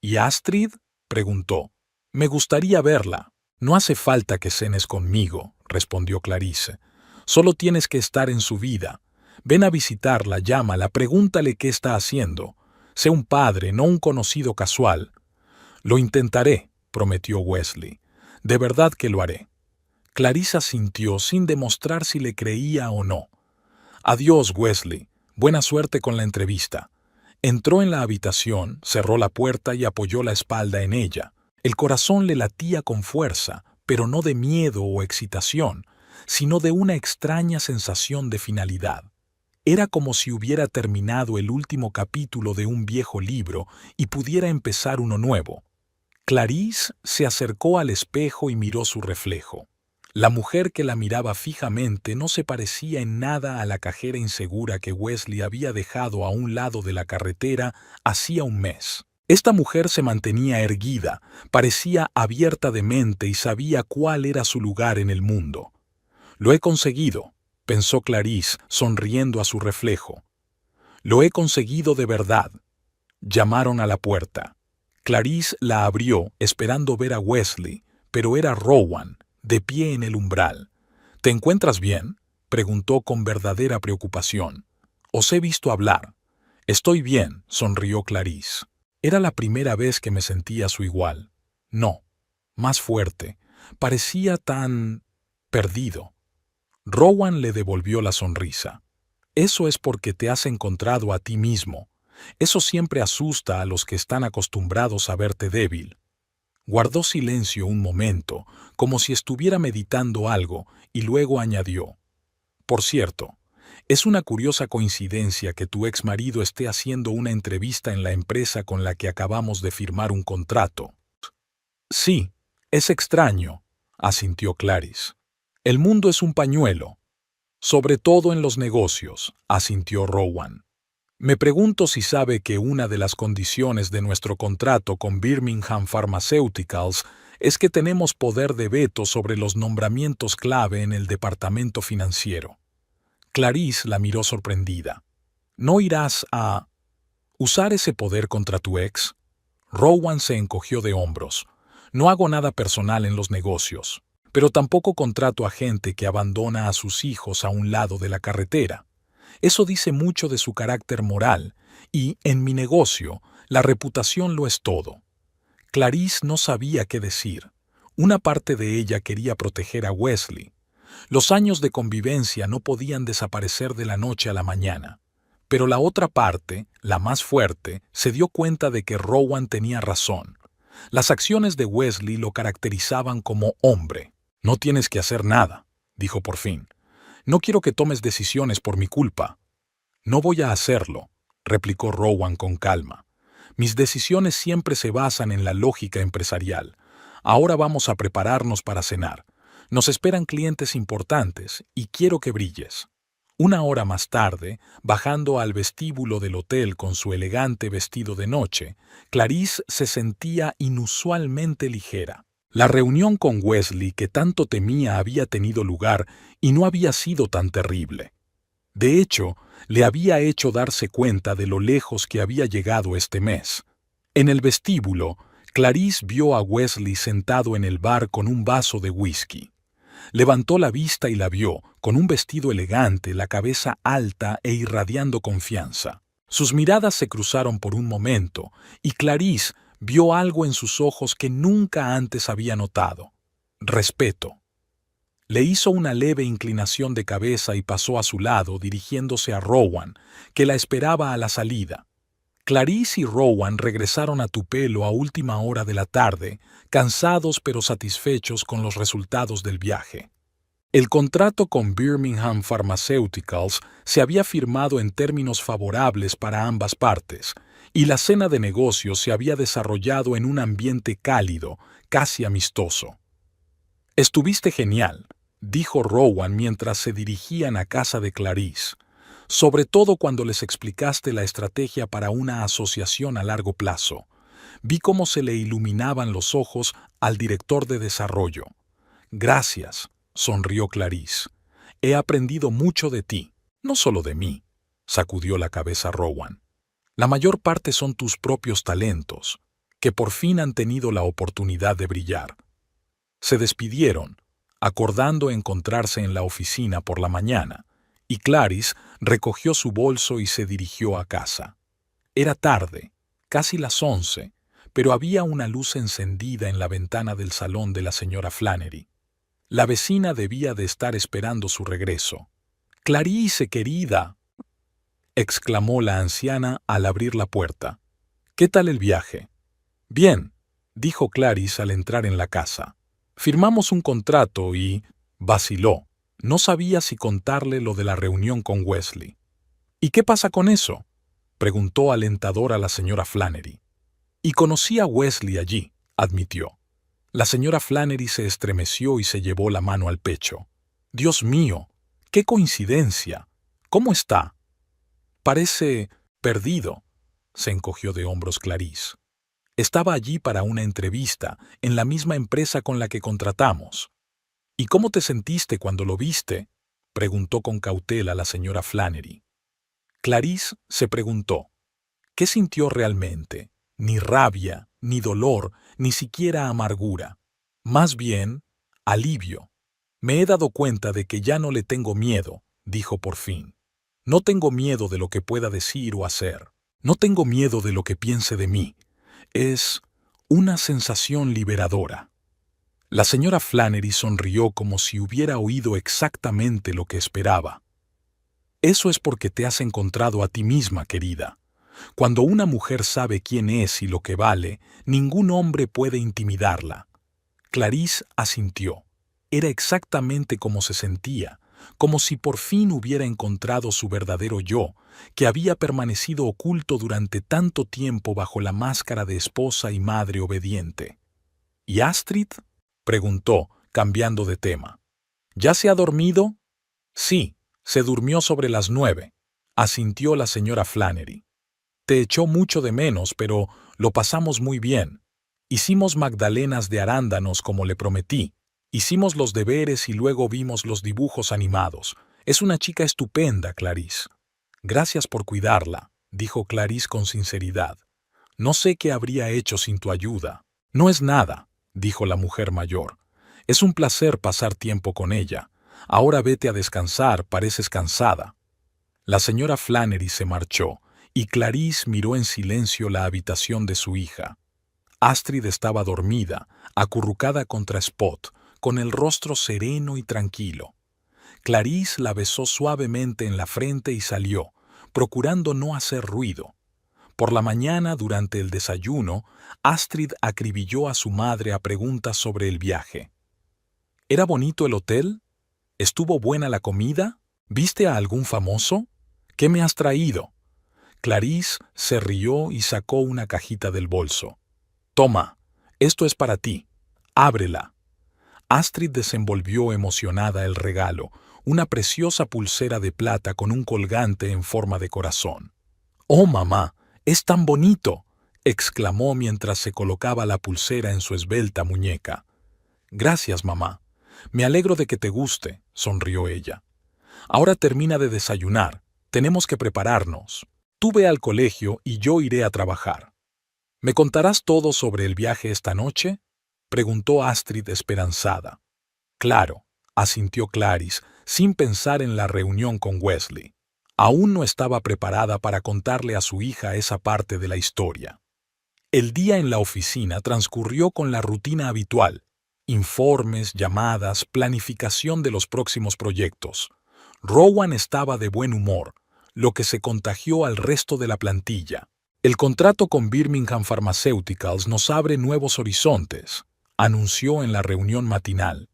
¿Y Astrid? Preguntó. Me gustaría verla. No hace falta que cenes conmigo, respondió Clarice. Solo tienes que estar en su vida. Ven a visitarla, llámala, pregúntale qué está haciendo. Sé un padre, no un conocido casual. Lo intentaré, prometió Wesley. De verdad que lo haré. Clarissa sintió sin demostrar si le creía o no. Adiós, Wesley. Buena suerte con la entrevista. Entró en la habitación, cerró la puerta y apoyó la espalda en ella. El corazón le latía con fuerza, pero no de miedo o excitación, sino de una extraña sensación de finalidad. Era como si hubiera terminado el último capítulo de un viejo libro y pudiera empezar uno nuevo. Clarice se acercó al espejo y miró su reflejo. La mujer que la miraba fijamente no se parecía en nada a la cajera insegura que Wesley había dejado a un lado de la carretera hacía un mes. Esta mujer se mantenía erguida, parecía abierta de mente y sabía cuál era su lugar en el mundo. Lo he conseguido, pensó Clarice, sonriendo a su reflejo. Lo he conseguido de verdad. Llamaron a la puerta. Clarice la abrió, esperando ver a Wesley, pero era Rowan, de pie en el umbral. ¿Te encuentras bien?, preguntó con verdadera preocupación. Os he visto hablar. Estoy bien, sonrió Clarice. Era la primera vez que me sentía a su igual. No, más fuerte. Parecía tan perdido. Rowan le devolvió la sonrisa. Eso es porque te has encontrado a ti mismo. Eso siempre asusta a los que están acostumbrados a verte débil. Guardó silencio un momento, como si estuviera meditando algo, y luego añadió: Por cierto, es una curiosa coincidencia que tu exmarido esté haciendo una entrevista en la empresa con la que acabamos de firmar un contrato. Sí, es extraño, asintió Clarice. El mundo es un pañuelo. Sobre todo en los negocios, asintió Rowan. Me pregunto si sabe que una de las condiciones de nuestro contrato con Birmingham Pharmaceuticals es que tenemos poder de veto sobre los nombramientos clave en el departamento financiero. Clarice la miró sorprendida. ¿No irás a usar ese poder contra tu ex? Rowan se encogió de hombros. No hago nada personal en los negocios, pero tampoco contrato a gente que abandona a sus hijos a un lado de la carretera. Eso dice mucho de su carácter moral, y, en mi negocio, la reputación lo es todo. Clarice no sabía qué decir. Una parte de ella quería proteger a Wesley. Los años de convivencia no podían desaparecer de la noche a la mañana. Pero la otra parte, la más fuerte, se dio cuenta de que Rowan tenía razón. Las acciones de Wesley lo caracterizaban como hombre. No tienes que hacer nada, dijo por fin. No quiero que tomes decisiones por mi culpa. No voy a hacerlo, replicó Rowan con calma. Mis decisiones siempre se basan en la lógica empresarial. Ahora vamos a prepararnos para cenar. Nos esperan clientes importantes y quiero que brilles. Una hora más tarde, bajando al vestíbulo del hotel con su elegante vestido de noche, Clarice se sentía inusualmente ligera. La reunión con Wesley que tanto temía había tenido lugar y no había sido tan terrible. De hecho, le había hecho darse cuenta de lo lejos que había llegado este mes. En el vestíbulo, Clarice vio a Wesley sentado en el bar con un vaso de whisky. Levantó la vista y la vio, con un vestido elegante, la cabeza alta e irradiando confianza. Sus miradas se cruzaron por un momento, y Clarice vio algo en sus ojos que nunca antes había notado: respeto. Le hizo una leve inclinación de cabeza y pasó a su lado, dirigiéndose a Rowan, que la esperaba a la salida. Clarice y Rowan regresaron a Tupelo a última hora de la tarde, cansados pero satisfechos con los resultados del viaje. El contrato con Birmingham Pharmaceuticals se había firmado en términos favorables para ambas partes, y la cena de negocios se había desarrollado en un ambiente cálido, casi amistoso. «Estuviste genial», dijo Rowan mientras se dirigían a casa de Clarice, «sobre todo cuando les explicaste la estrategia para una asociación a largo plazo. Vi cómo se le iluminaban los ojos al director de desarrollo». «Gracias», sonrió Clarice. «He aprendido mucho de ti, no solo de mí», sacudió la cabeza Rowan. «La mayor parte son tus propios talentos. que por fin han tenido la oportunidad de brillar. Se despidieron, acordando encontrarse en la oficina por la mañana, y Clarice recogió su bolso y se dirigió a casa. Era tarde, casi las 11, pero había una luz encendida en la ventana del salón de la señora Flannery. La vecina debía de estar esperando su regreso. «Clarice, querida», exclamó la anciana al abrir la puerta. «¿Qué tal el viaje?» «Bien», dijo Clarice al entrar en la casa. «Firmamos un contrato y...» vaciló. No sabía si contarle lo de la reunión con Wesley. «¿Y qué pasa con eso?», preguntó alentadora la señora Flannery. «Y conocí a Wesley allí», admitió. La señora Flannery se estremeció y se llevó la mano al pecho. «Dios mío, qué coincidencia. ¿Cómo está?» «Parece perdido», se encogió de hombros Clarice. «Estaba allí para una entrevista, en la misma empresa con la que contratamos». «¿Y cómo te sentiste cuando lo viste?», preguntó con cautela la señora Flannery. Clarice se preguntó, ¿qué sintió realmente? Ni rabia, ni dolor, ni siquiera amargura. Más bien, alivio. «Me he dado cuenta de que ya no le tengo miedo», dijo por fin. «No tengo miedo de lo que pueda decir o hacer. No tengo miedo de lo que piense de mí. Es una sensación liberadora». La señora Flannery sonrió como si hubiera oído exactamente lo que esperaba. «Eso es porque te has encontrado a ti misma, querida. Cuando una mujer sabe quién es y lo que vale, ningún hombre puede intimidarla». Clarice asintió. Era exactamente como se sentía, como si por fin hubiera encontrado su verdadero yo, que había permanecido oculto durante tanto tiempo bajo la máscara de esposa y madre obediente. «¿Y Astrid?», preguntó, cambiando de tema. «¿Ya se ha dormido?» «Sí, se durmió sobre las 9», asintió la señora Flannery. «Te echó mucho de menos, pero lo pasamos muy bien. Hicimos magdalenas de arándanos como le prometí. Hicimos los deberes y luego vimos los dibujos animados. Es una chica estupenda, Clarice». «Gracias por cuidarla», dijo Clarice con sinceridad. «No sé qué habría hecho sin tu ayuda». «No es nada», dijo la mujer mayor. «Es un placer pasar tiempo con ella. Ahora vete a descansar, pareces cansada». La señora Flannery se marchó, y Clarice miró en silencio la habitación de su hija. Astrid estaba dormida, acurrucada contra Spot, con el rostro sereno y tranquilo. Clarice la besó suavemente en la frente y salió, procurando no hacer ruido. Por la mañana, durante el desayuno, Astrid acribilló a su madre a preguntas sobre el viaje. «¿Era bonito el hotel? ¿Estuvo buena la comida? ¿Viste a algún famoso? ¿Qué me has traído?» Clarice se rió y sacó una cajita del bolso. «Toma, esto es para ti. Ábrela». Astrid desenvolvió emocionada el regalo, una preciosa pulsera de plata con un colgante en forma de corazón. «¡Oh, mamá! ¡Es tan bonito!», exclamó mientras se colocaba la pulsera en su esbelta muñeca. «Gracias, mamá. Me alegro de que te guste», sonrió ella. «Ahora termina de desayunar. Tenemos que prepararnos. Tú ve al colegio y yo iré a trabajar». «¿Me contarás todo sobre el viaje esta noche?», preguntó Astrid esperanzada. «Claro», asintió Clarice, sin pensar en la reunión con Wesley. Aún no estaba preparada para contarle a su hija esa parte de la historia. El día en la oficina transcurrió con la rutina habitual: informes, llamadas, planificación de los próximos proyectos. Rowan estaba de buen humor, lo que se contagió al resto de la plantilla. «El contrato con Birmingham Pharmaceuticals nos abre nuevos horizontes», anunció en la reunión matinal.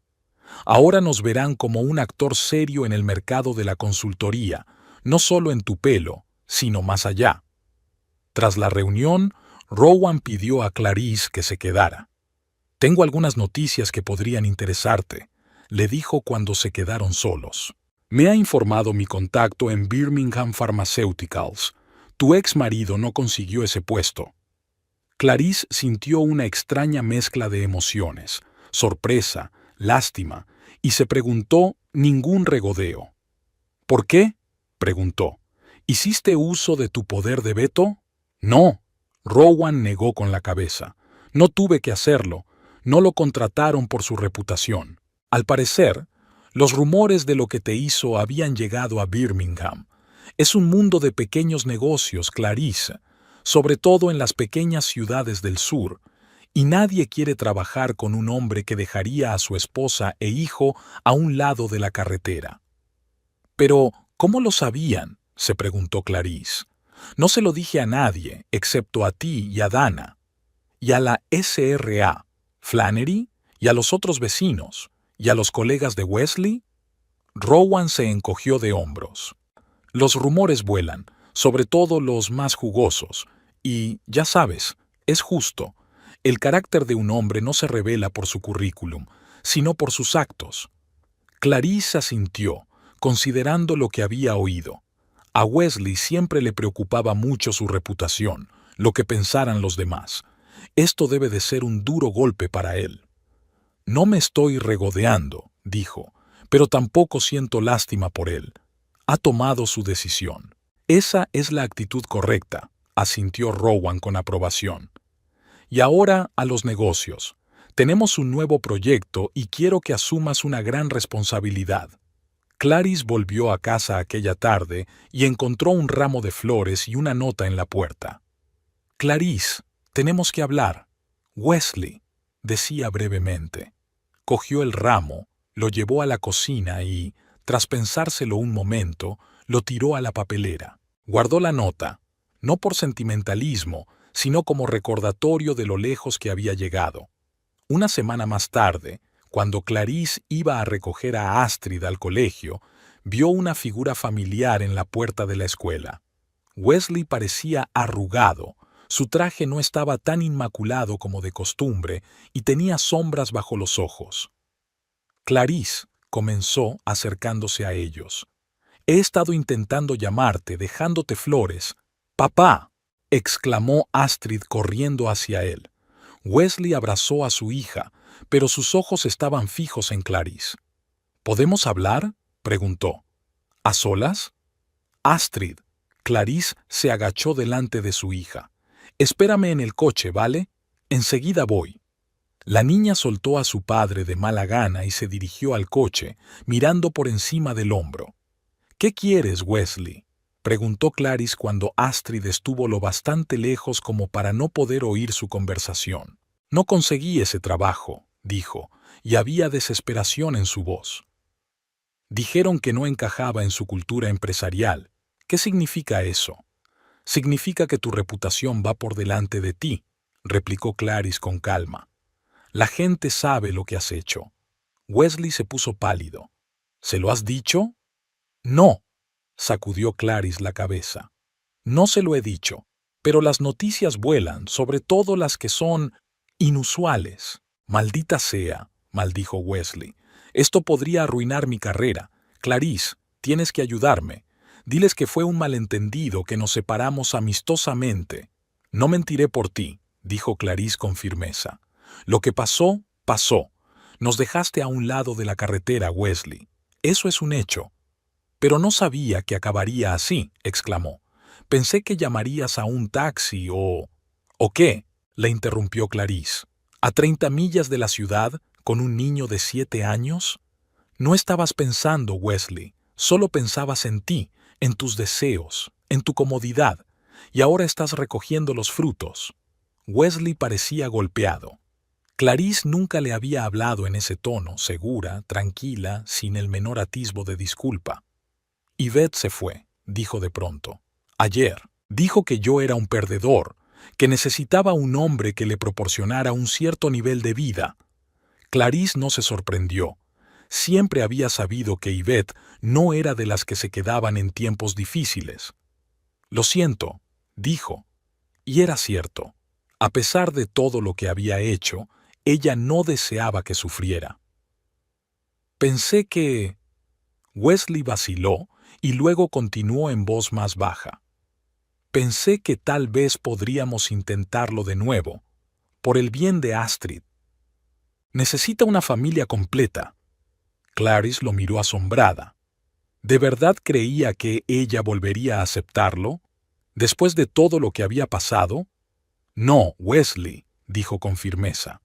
«Ahora nos verán como un actor serio en el mercado de la consultoría, no solo en Tupelo, sino más allá». Tras la reunión, Rowan pidió a Clarice que se quedara. «Tengo algunas noticias que podrían interesarte», le dijo cuando se quedaron solos. «Me ha informado mi contacto en Birmingham Pharmaceuticals. Tu ex marido no consiguió ese puesto». Clarice sintió una extraña mezcla de emociones, sorpresa, lástima, y se preguntó ningún regodeo. «¿Por qué?», preguntó. «¿Hiciste uso de tu poder de veto?». «No», Rowan negó con la cabeza. No tuve que hacerlo. No lo contrataron por su reputación. Al parecer, los rumores de lo que te hizo habían llegado a Birmingham. Es un mundo de pequeños negocios, Clarice, sobre todo en las pequeñas ciudades del sur, y nadie quiere trabajar con un hombre que dejaría a su esposa e hijo a un lado de la carretera. Pero, ¿cómo lo sabían?, se preguntó Clarice. No se lo dije a nadie, excepto a ti y a Dana, y a la SRA, Flannery, y a los otros vecinos, y a los colegas de Wesley. Rowan se encogió de hombros. Los rumores vuelan, sobre todo los más jugosos, y, ya sabes, es justo. El carácter de un hombre no se revela por su currículum, sino por sus actos. Clarice asintió, considerando lo que había oído. A Wesley siempre le preocupaba mucho su reputación, lo que pensaran los demás. Esto debe de ser un duro golpe para él. No me estoy regodeando, dijo, pero tampoco siento lástima por él. Ha tomado su decisión. Esa es la actitud correcta, asintió Rowan con aprobación. Y ahora a los negocios. Tenemos un nuevo proyecto y quiero que asumas una gran responsabilidad. Clarice volvió a casa aquella tarde y encontró un ramo de flores y una nota en la puerta. Clarice, tenemos que hablar. Wesley, decía brevemente. Cogió el ramo, lo llevó a la cocina y, tras pensárselo un momento, lo tiró a la papelera. Guardó la nota, no por sentimentalismo, sino como recordatorio de lo lejos que había llegado. Una semana más tarde, cuando Clarice iba a recoger a Astrid al colegio, vio una figura familiar en la puerta de la escuela. Wesley parecía arrugado, su traje no estaba tan inmaculado como de costumbre y tenía sombras bajo los ojos. Clarice, comenzó acercándose a ellos. He estado intentando llamarte, dejándote flores. ¡Papá!, exclamó Astrid corriendo hacia él. Wesley abrazó a su hija, pero sus ojos estaban fijos en Clarice. ¿Podemos hablar?, preguntó. ¿A solas? Astrid. Clarice se agachó delante de su hija. Espérame en el coche, ¿vale? Enseguida voy. La niña soltó a su padre de mala gana y se dirigió al coche, mirando por encima del hombro. ¿Qué quieres, Wesley?, preguntó Clarice cuando Astrid estuvo lo bastante lejos como para no poder oír su conversación. No conseguí ese trabajo, dijo, y había desesperación en su voz. Dijeron que no encajaba en su cultura empresarial. ¿Qué significa eso? Significa que tu reputación va por delante de ti, replicó Clarice con calma. La gente sabe lo que has hecho. Wesley se puso pálido. ¿Se lo has dicho? No, sacudió Clarice la cabeza. No se lo he dicho, pero las noticias vuelan, sobre todo las que son inusuales. Maldita sea, maldijo Wesley. Esto podría arruinar mi carrera. Clarice, tienes que ayudarme. Diles que fue un malentendido, que nos separamos amistosamente. No mentiré por ti, dijo Clarice con firmeza. Lo que pasó, pasó. Nos dejaste a un lado de la carretera, Wesley. Eso es un hecho. Pero no sabía que acabaría así, exclamó. Pensé que llamarías a un taxi o... ¿O qué?, le interrumpió Clarice. ¿A 30 millas de la ciudad, con un niño de 7 años? No estabas pensando, Wesley. Solo pensabas en ti, en tus deseos, en tu comodidad, y ahora estás recogiendo los frutos. Wesley parecía golpeado. Clarice nunca le había hablado en ese tono, segura, tranquila, sin el menor atisbo de disculpa. Yvette se fue, dijo de pronto. Ayer, dijo que yo era un perdedor, que necesitaba un hombre que le proporcionara un cierto nivel de vida. Clarice no se sorprendió. Siempre había sabido que Yvette no era de las que se quedaban en tiempos difíciles. Lo siento, dijo. Y era cierto. A pesar de todo lo que había hecho, ella no deseaba que sufriera. Pensé que... Wesley vaciló y luego continuó en voz más baja. Pensé que tal vez podríamos intentarlo de nuevo, por el bien de Astrid. Necesita una familia completa. Clarice lo miró asombrada. ¿De verdad creía que ella volvería a aceptarlo? ¿Después de todo lo que había pasado? No, Wesley, dijo con firmeza.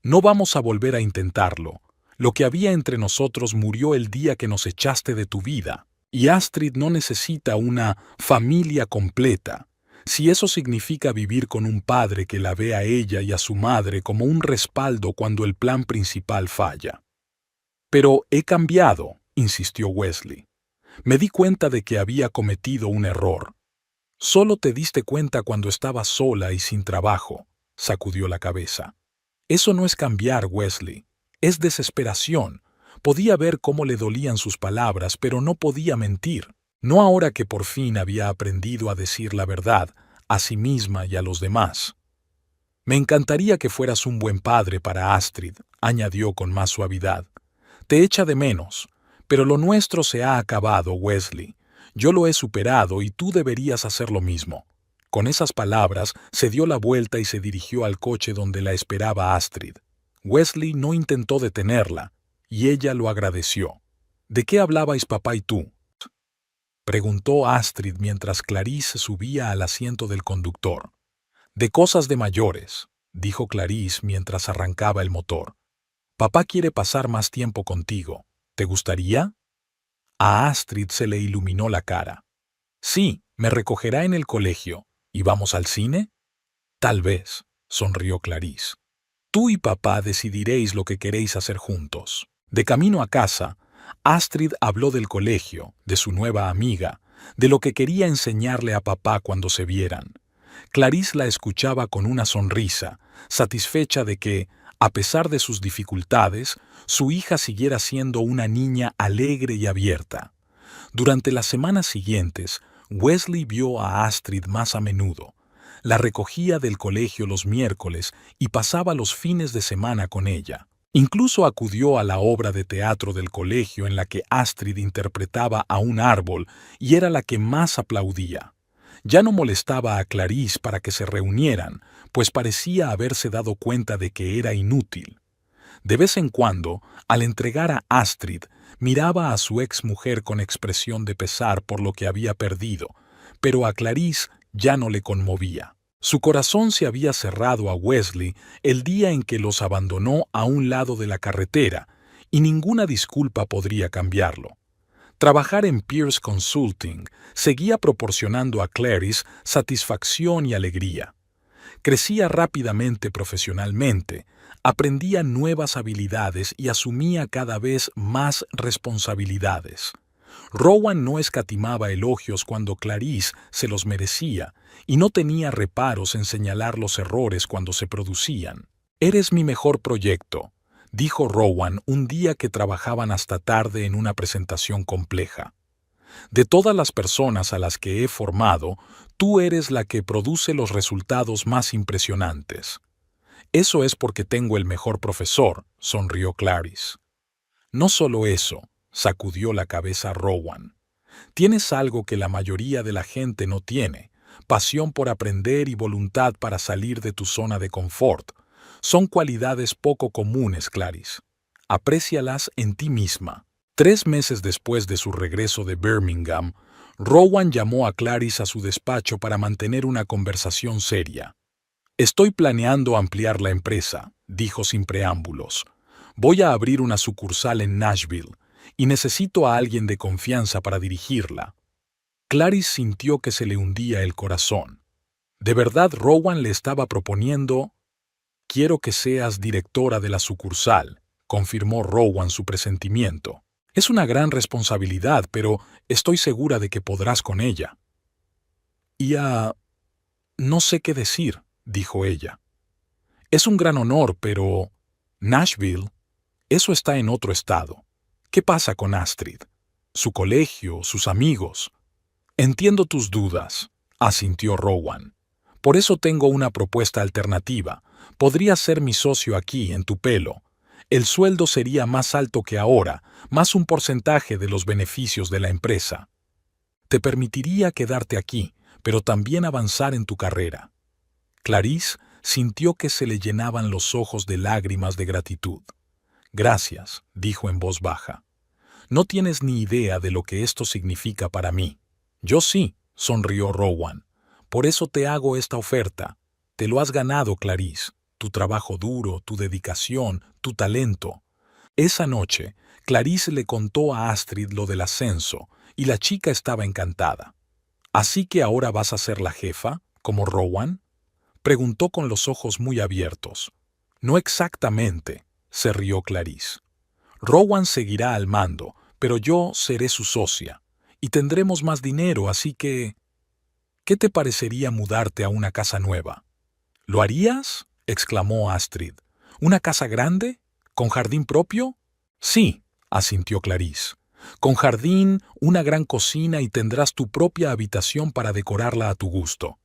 No vamos a volver a intentarlo. Lo que había entre nosotros murió el día que nos echaste de tu vida. Y Astrid no necesita una familia completa. Si eso significa vivir con un padre que la ve a ella y a su madre como un respaldo cuando el plan principal falla. Pero he cambiado, insistió Wesley. Me di cuenta de que había cometido un error. Solo te diste cuenta cuando estabas sola y sin trabajo, sacudió la cabeza. Eso no es cambiar, Wesley. Es desesperación. Podía ver cómo le dolían sus palabras, pero no podía mentir. No ahora que por fin había aprendido a decir la verdad a sí misma y a los demás. Me encantaría que fueras un buen padre para Astrid, añadió con más suavidad. Te echa de menos, pero lo nuestro se ha acabado, Wesley. Yo lo he superado y tú deberías hacer lo mismo. Con esas palabras se dio la vuelta y se dirigió al coche donde la esperaba Astrid. Wesley no intentó detenerla, y ella lo agradeció. ¿De qué hablabais papá y tú?, preguntó Astrid mientras Clarice subía al asiento del conductor. De cosas de mayores, dijo Clarice mientras arrancaba el motor. Papá quiere pasar más tiempo contigo. ¿Te gustaría? A Astrid se le iluminó la cara. Sí, me recogerá en el colegio. ¿Y vamos al cine? Tal vez, sonrió Clarice. Tú y papá decidiréis lo que queréis hacer juntos. De camino a casa, Astrid habló del colegio, de su nueva amiga, de lo que quería enseñarle a papá cuando se vieran. Clarice la escuchaba con una sonrisa, satisfecha de que, a pesar de sus dificultades, su hija siguiera siendo una niña alegre y abierta. Durante las semanas siguientes, Wesley vio a Astrid más a menudo. La recogía del colegio los miércoles y pasaba los fines de semana con ella. Incluso acudió a la obra de teatro del colegio en la que Astrid interpretaba a un árbol y era la que más aplaudía. Ya no molestaba a Clarice para que se reunieran, pues parecía haberse dado cuenta de que era inútil. De vez en cuando, al entregar a Astrid, miraba a su exmujer con expresión de pesar por lo que había perdido, pero a Clarice ya no le conmovía. Su corazón se había cerrado a Wesley el día en que los abandonó a un lado de la carretera, y ninguna disculpa podría cambiarlo. Trabajar en Pierce Consulting seguía proporcionando a Clarice satisfacción y alegría. Crecía rápidamente profesionalmente, aprendía nuevas habilidades y asumía cada vez más responsabilidades. Rowan no escatimaba elogios cuando Clarice se los merecía y no tenía reparos en señalar los errores cuando se producían. «Eres mi mejor proyecto», dijo Rowan un día que trabajaban hasta tarde en una presentación compleja. «De todas las personas a las que he formado, tú eres la que produce los resultados más impresionantes». «Eso es porque tengo el mejor profesor», sonrió Clarice. «No solo eso», sacudió la cabeza Rowan. «Tienes algo que la mayoría de la gente no tiene, pasión por aprender y voluntad para salir de tu zona de confort. Son cualidades poco comunes, Clarice. Aprécialas en ti misma». 3 meses después de su regreso de Birmingham, Rowan llamó a Clarice a su despacho para mantener una conversación seria. «Estoy planeando ampliar la empresa», dijo sin preámbulos. «Voy a abrir una sucursal en Nashville y necesito a alguien de confianza para dirigirla». Clarice sintió que se le hundía el corazón. De verdad Rowan le estaba proponiendo... «Quiero que seas directora de la sucursal», confirmó Rowan su presentimiento. «Es una gran responsabilidad, pero estoy segura de que podrás con ella». No sé qué decir», dijo ella. «Es un gran honor, pero... Nashville, eso está en otro estado. ¿Qué pasa con Astrid? Su colegio, sus amigos». «Entiendo tus dudas», asintió Rowan. «Por eso tengo una propuesta alternativa. Podrías ser mi socio aquí, en Tupelo. El sueldo sería más alto que ahora, más un porcentaje de los beneficios de la empresa. Te permitiría quedarte aquí, pero también avanzar en tu carrera». Clarice sintió que se le llenaban los ojos de lágrimas de gratitud. «Gracias», dijo en voz baja. «No tienes ni idea de lo que esto significa para mí». «Yo sí», sonrió Rowan. «Por eso te hago esta oferta. Te lo has ganado, Clarice. Tu trabajo duro, tu dedicación, tu talento. Esa noche, Clarice le contó a Astrid lo del ascenso, y la chica estaba encantada. ¿Así que ahora vas a ser la jefa, como Rowan? Preguntó con los ojos muy abiertos. No exactamente, se rió Clarice. Rowan seguirá al mando, pero yo seré su socia, y tendremos más dinero, así que... ¿Qué te parecería mudarte a una casa nueva? ¿Lo harías? Exclamó Astrid. ¿Una casa grande? ¿Con jardín propio? Sí, asintió Clarice. Con jardín, una gran cocina y tendrás tu propia habitación para decorarla a tu gusto.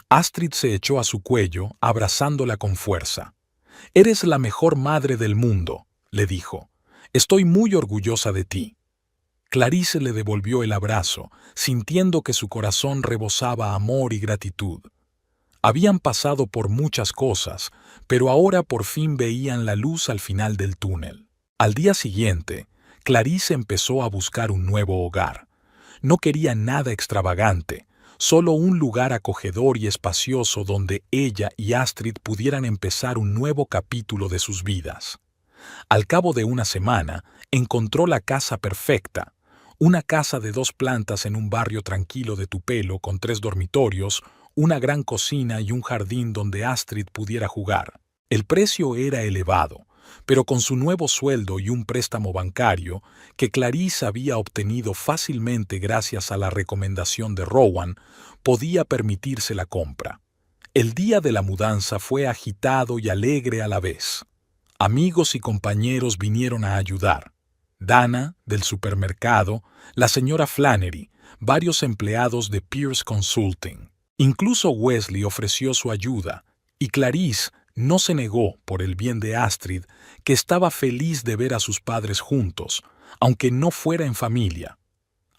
Astrid se echó a su cuello, abrazándola con fuerza. Eres la mejor madre del mundo, le dijo. Estoy muy orgullosa de ti. Clarice le devolvió el abrazo, sintiendo que su corazón rebosaba amor y gratitud. Habían pasado por muchas cosas, pero ahora por fin veían la luz al final del túnel. Al día siguiente, Clarice empezó a buscar un nuevo hogar. No quería nada extravagante, solo un lugar acogedor y espacioso donde ella y Astrid pudieran empezar un nuevo capítulo de sus vidas. Al cabo de una semana, encontró la casa perfecta, una casa de 2 plantas en un barrio tranquilo de Tupelo con 3 dormitorios, una gran cocina y un jardín donde Astrid pudiera jugar. El precio era elevado, pero con su nuevo sueldo y un préstamo bancario que Clarice había obtenido fácilmente gracias a la recomendación de Rowan, podía permitirse la compra. El día de la mudanza fue agitado y alegre a la vez. Amigos y compañeros vinieron a ayudar. Dana, del supermercado, la señora Flannery, varios empleados de Pierce Consulting. Incluso Wesley ofreció su ayuda, y Clarice no se negó, por el bien de Astrid, que estaba feliz de ver a sus padres juntos, aunque no fuera en familia.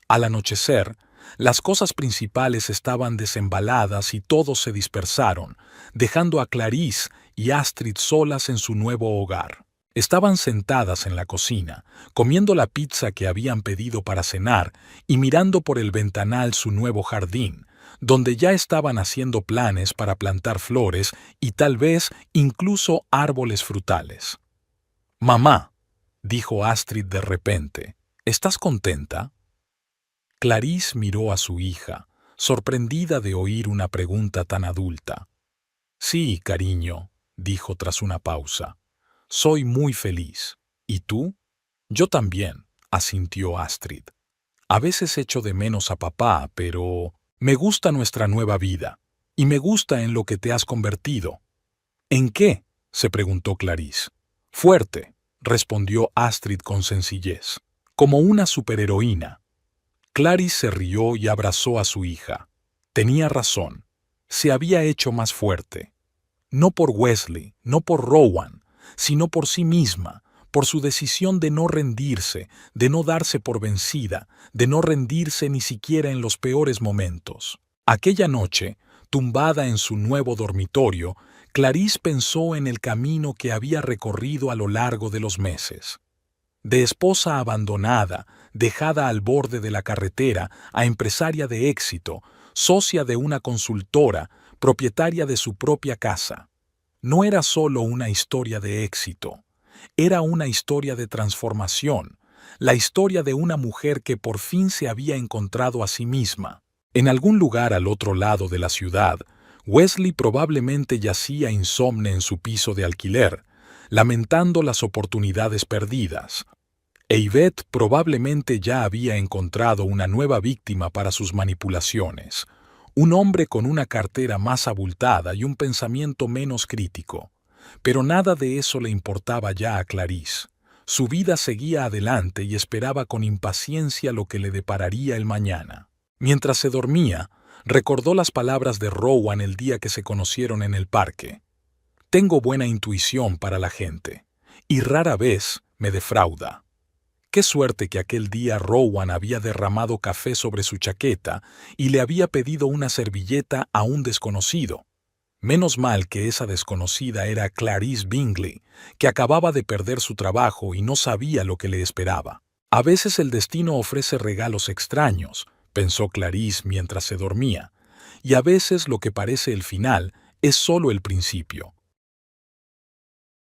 Al anochecer, las cosas principales estaban desembaladas y todos se dispersaron, dejando a Clarice y Astrid solas en su nuevo hogar. Estaban sentadas en la cocina, comiendo la pizza que habían pedido para cenar y mirando por el ventanal su nuevo jardín, donde ya estaban haciendo planes para plantar flores y tal vez incluso árboles frutales. «Mamá», dijo Astrid de repente, «¿estás contenta?» Clarice miró a su hija, sorprendida de oír una pregunta tan adulta. «Sí, cariño», dijo tras una pausa. «Soy muy feliz. ¿Y tú?» «Yo también», asintió Astrid. «A veces echo de menos a papá, pero me gusta nuestra nueva vida, y me gusta en lo que te has convertido». «¿En qué?», se preguntó Clarice. «Fuerte», respondió Astrid con sencillez, «como una superheroína». Clarice se rió y abrazó a su hija. Tenía razón. Se había hecho más fuerte. No por Wesley, no por Rowan, sino por sí misma, por su decisión de no rendirse, de no darse por vencida, de no rendirse ni siquiera en los peores momentos. Aquella noche, tumbada en su nuevo dormitorio, Clarice pensó en el camino que había recorrido a lo largo de los meses. De esposa abandonada, dejada al borde de la carretera, a empresaria de éxito, socia de una consultora, propietaria de su propia casa. No era solo una historia de éxito, era una historia de transformación, la historia de una mujer que por fin se había encontrado a sí misma. En algún lugar al otro lado de la ciudad, Wesley probablemente yacía insomne en su piso de alquiler, lamentando las oportunidades perdidas. E Yvette probablemente ya había encontrado una nueva víctima para sus manipulaciones, un hombre con una cartera más abultada y un pensamiento menos crítico. Pero nada de eso le importaba ya a Clarice. Su vida seguía adelante y esperaba con impaciencia lo que le depararía el mañana. Mientras se dormía, recordó las palabras de Rowan el día que se conocieron en el parque. «Tengo buena intuición para la gente, y rara vez me defrauda». Qué suerte que aquel día Rowan había derramado café sobre su chaqueta y le había pedido una servilleta a un desconocido. Menos mal que esa desconocida era Clarice Bingley, que acababa de perder su trabajo y no sabía lo que le esperaba. A veces el destino ofrece regalos extraños, pensó Clarice mientras se dormía, y a veces lo que parece el final es solo el principio.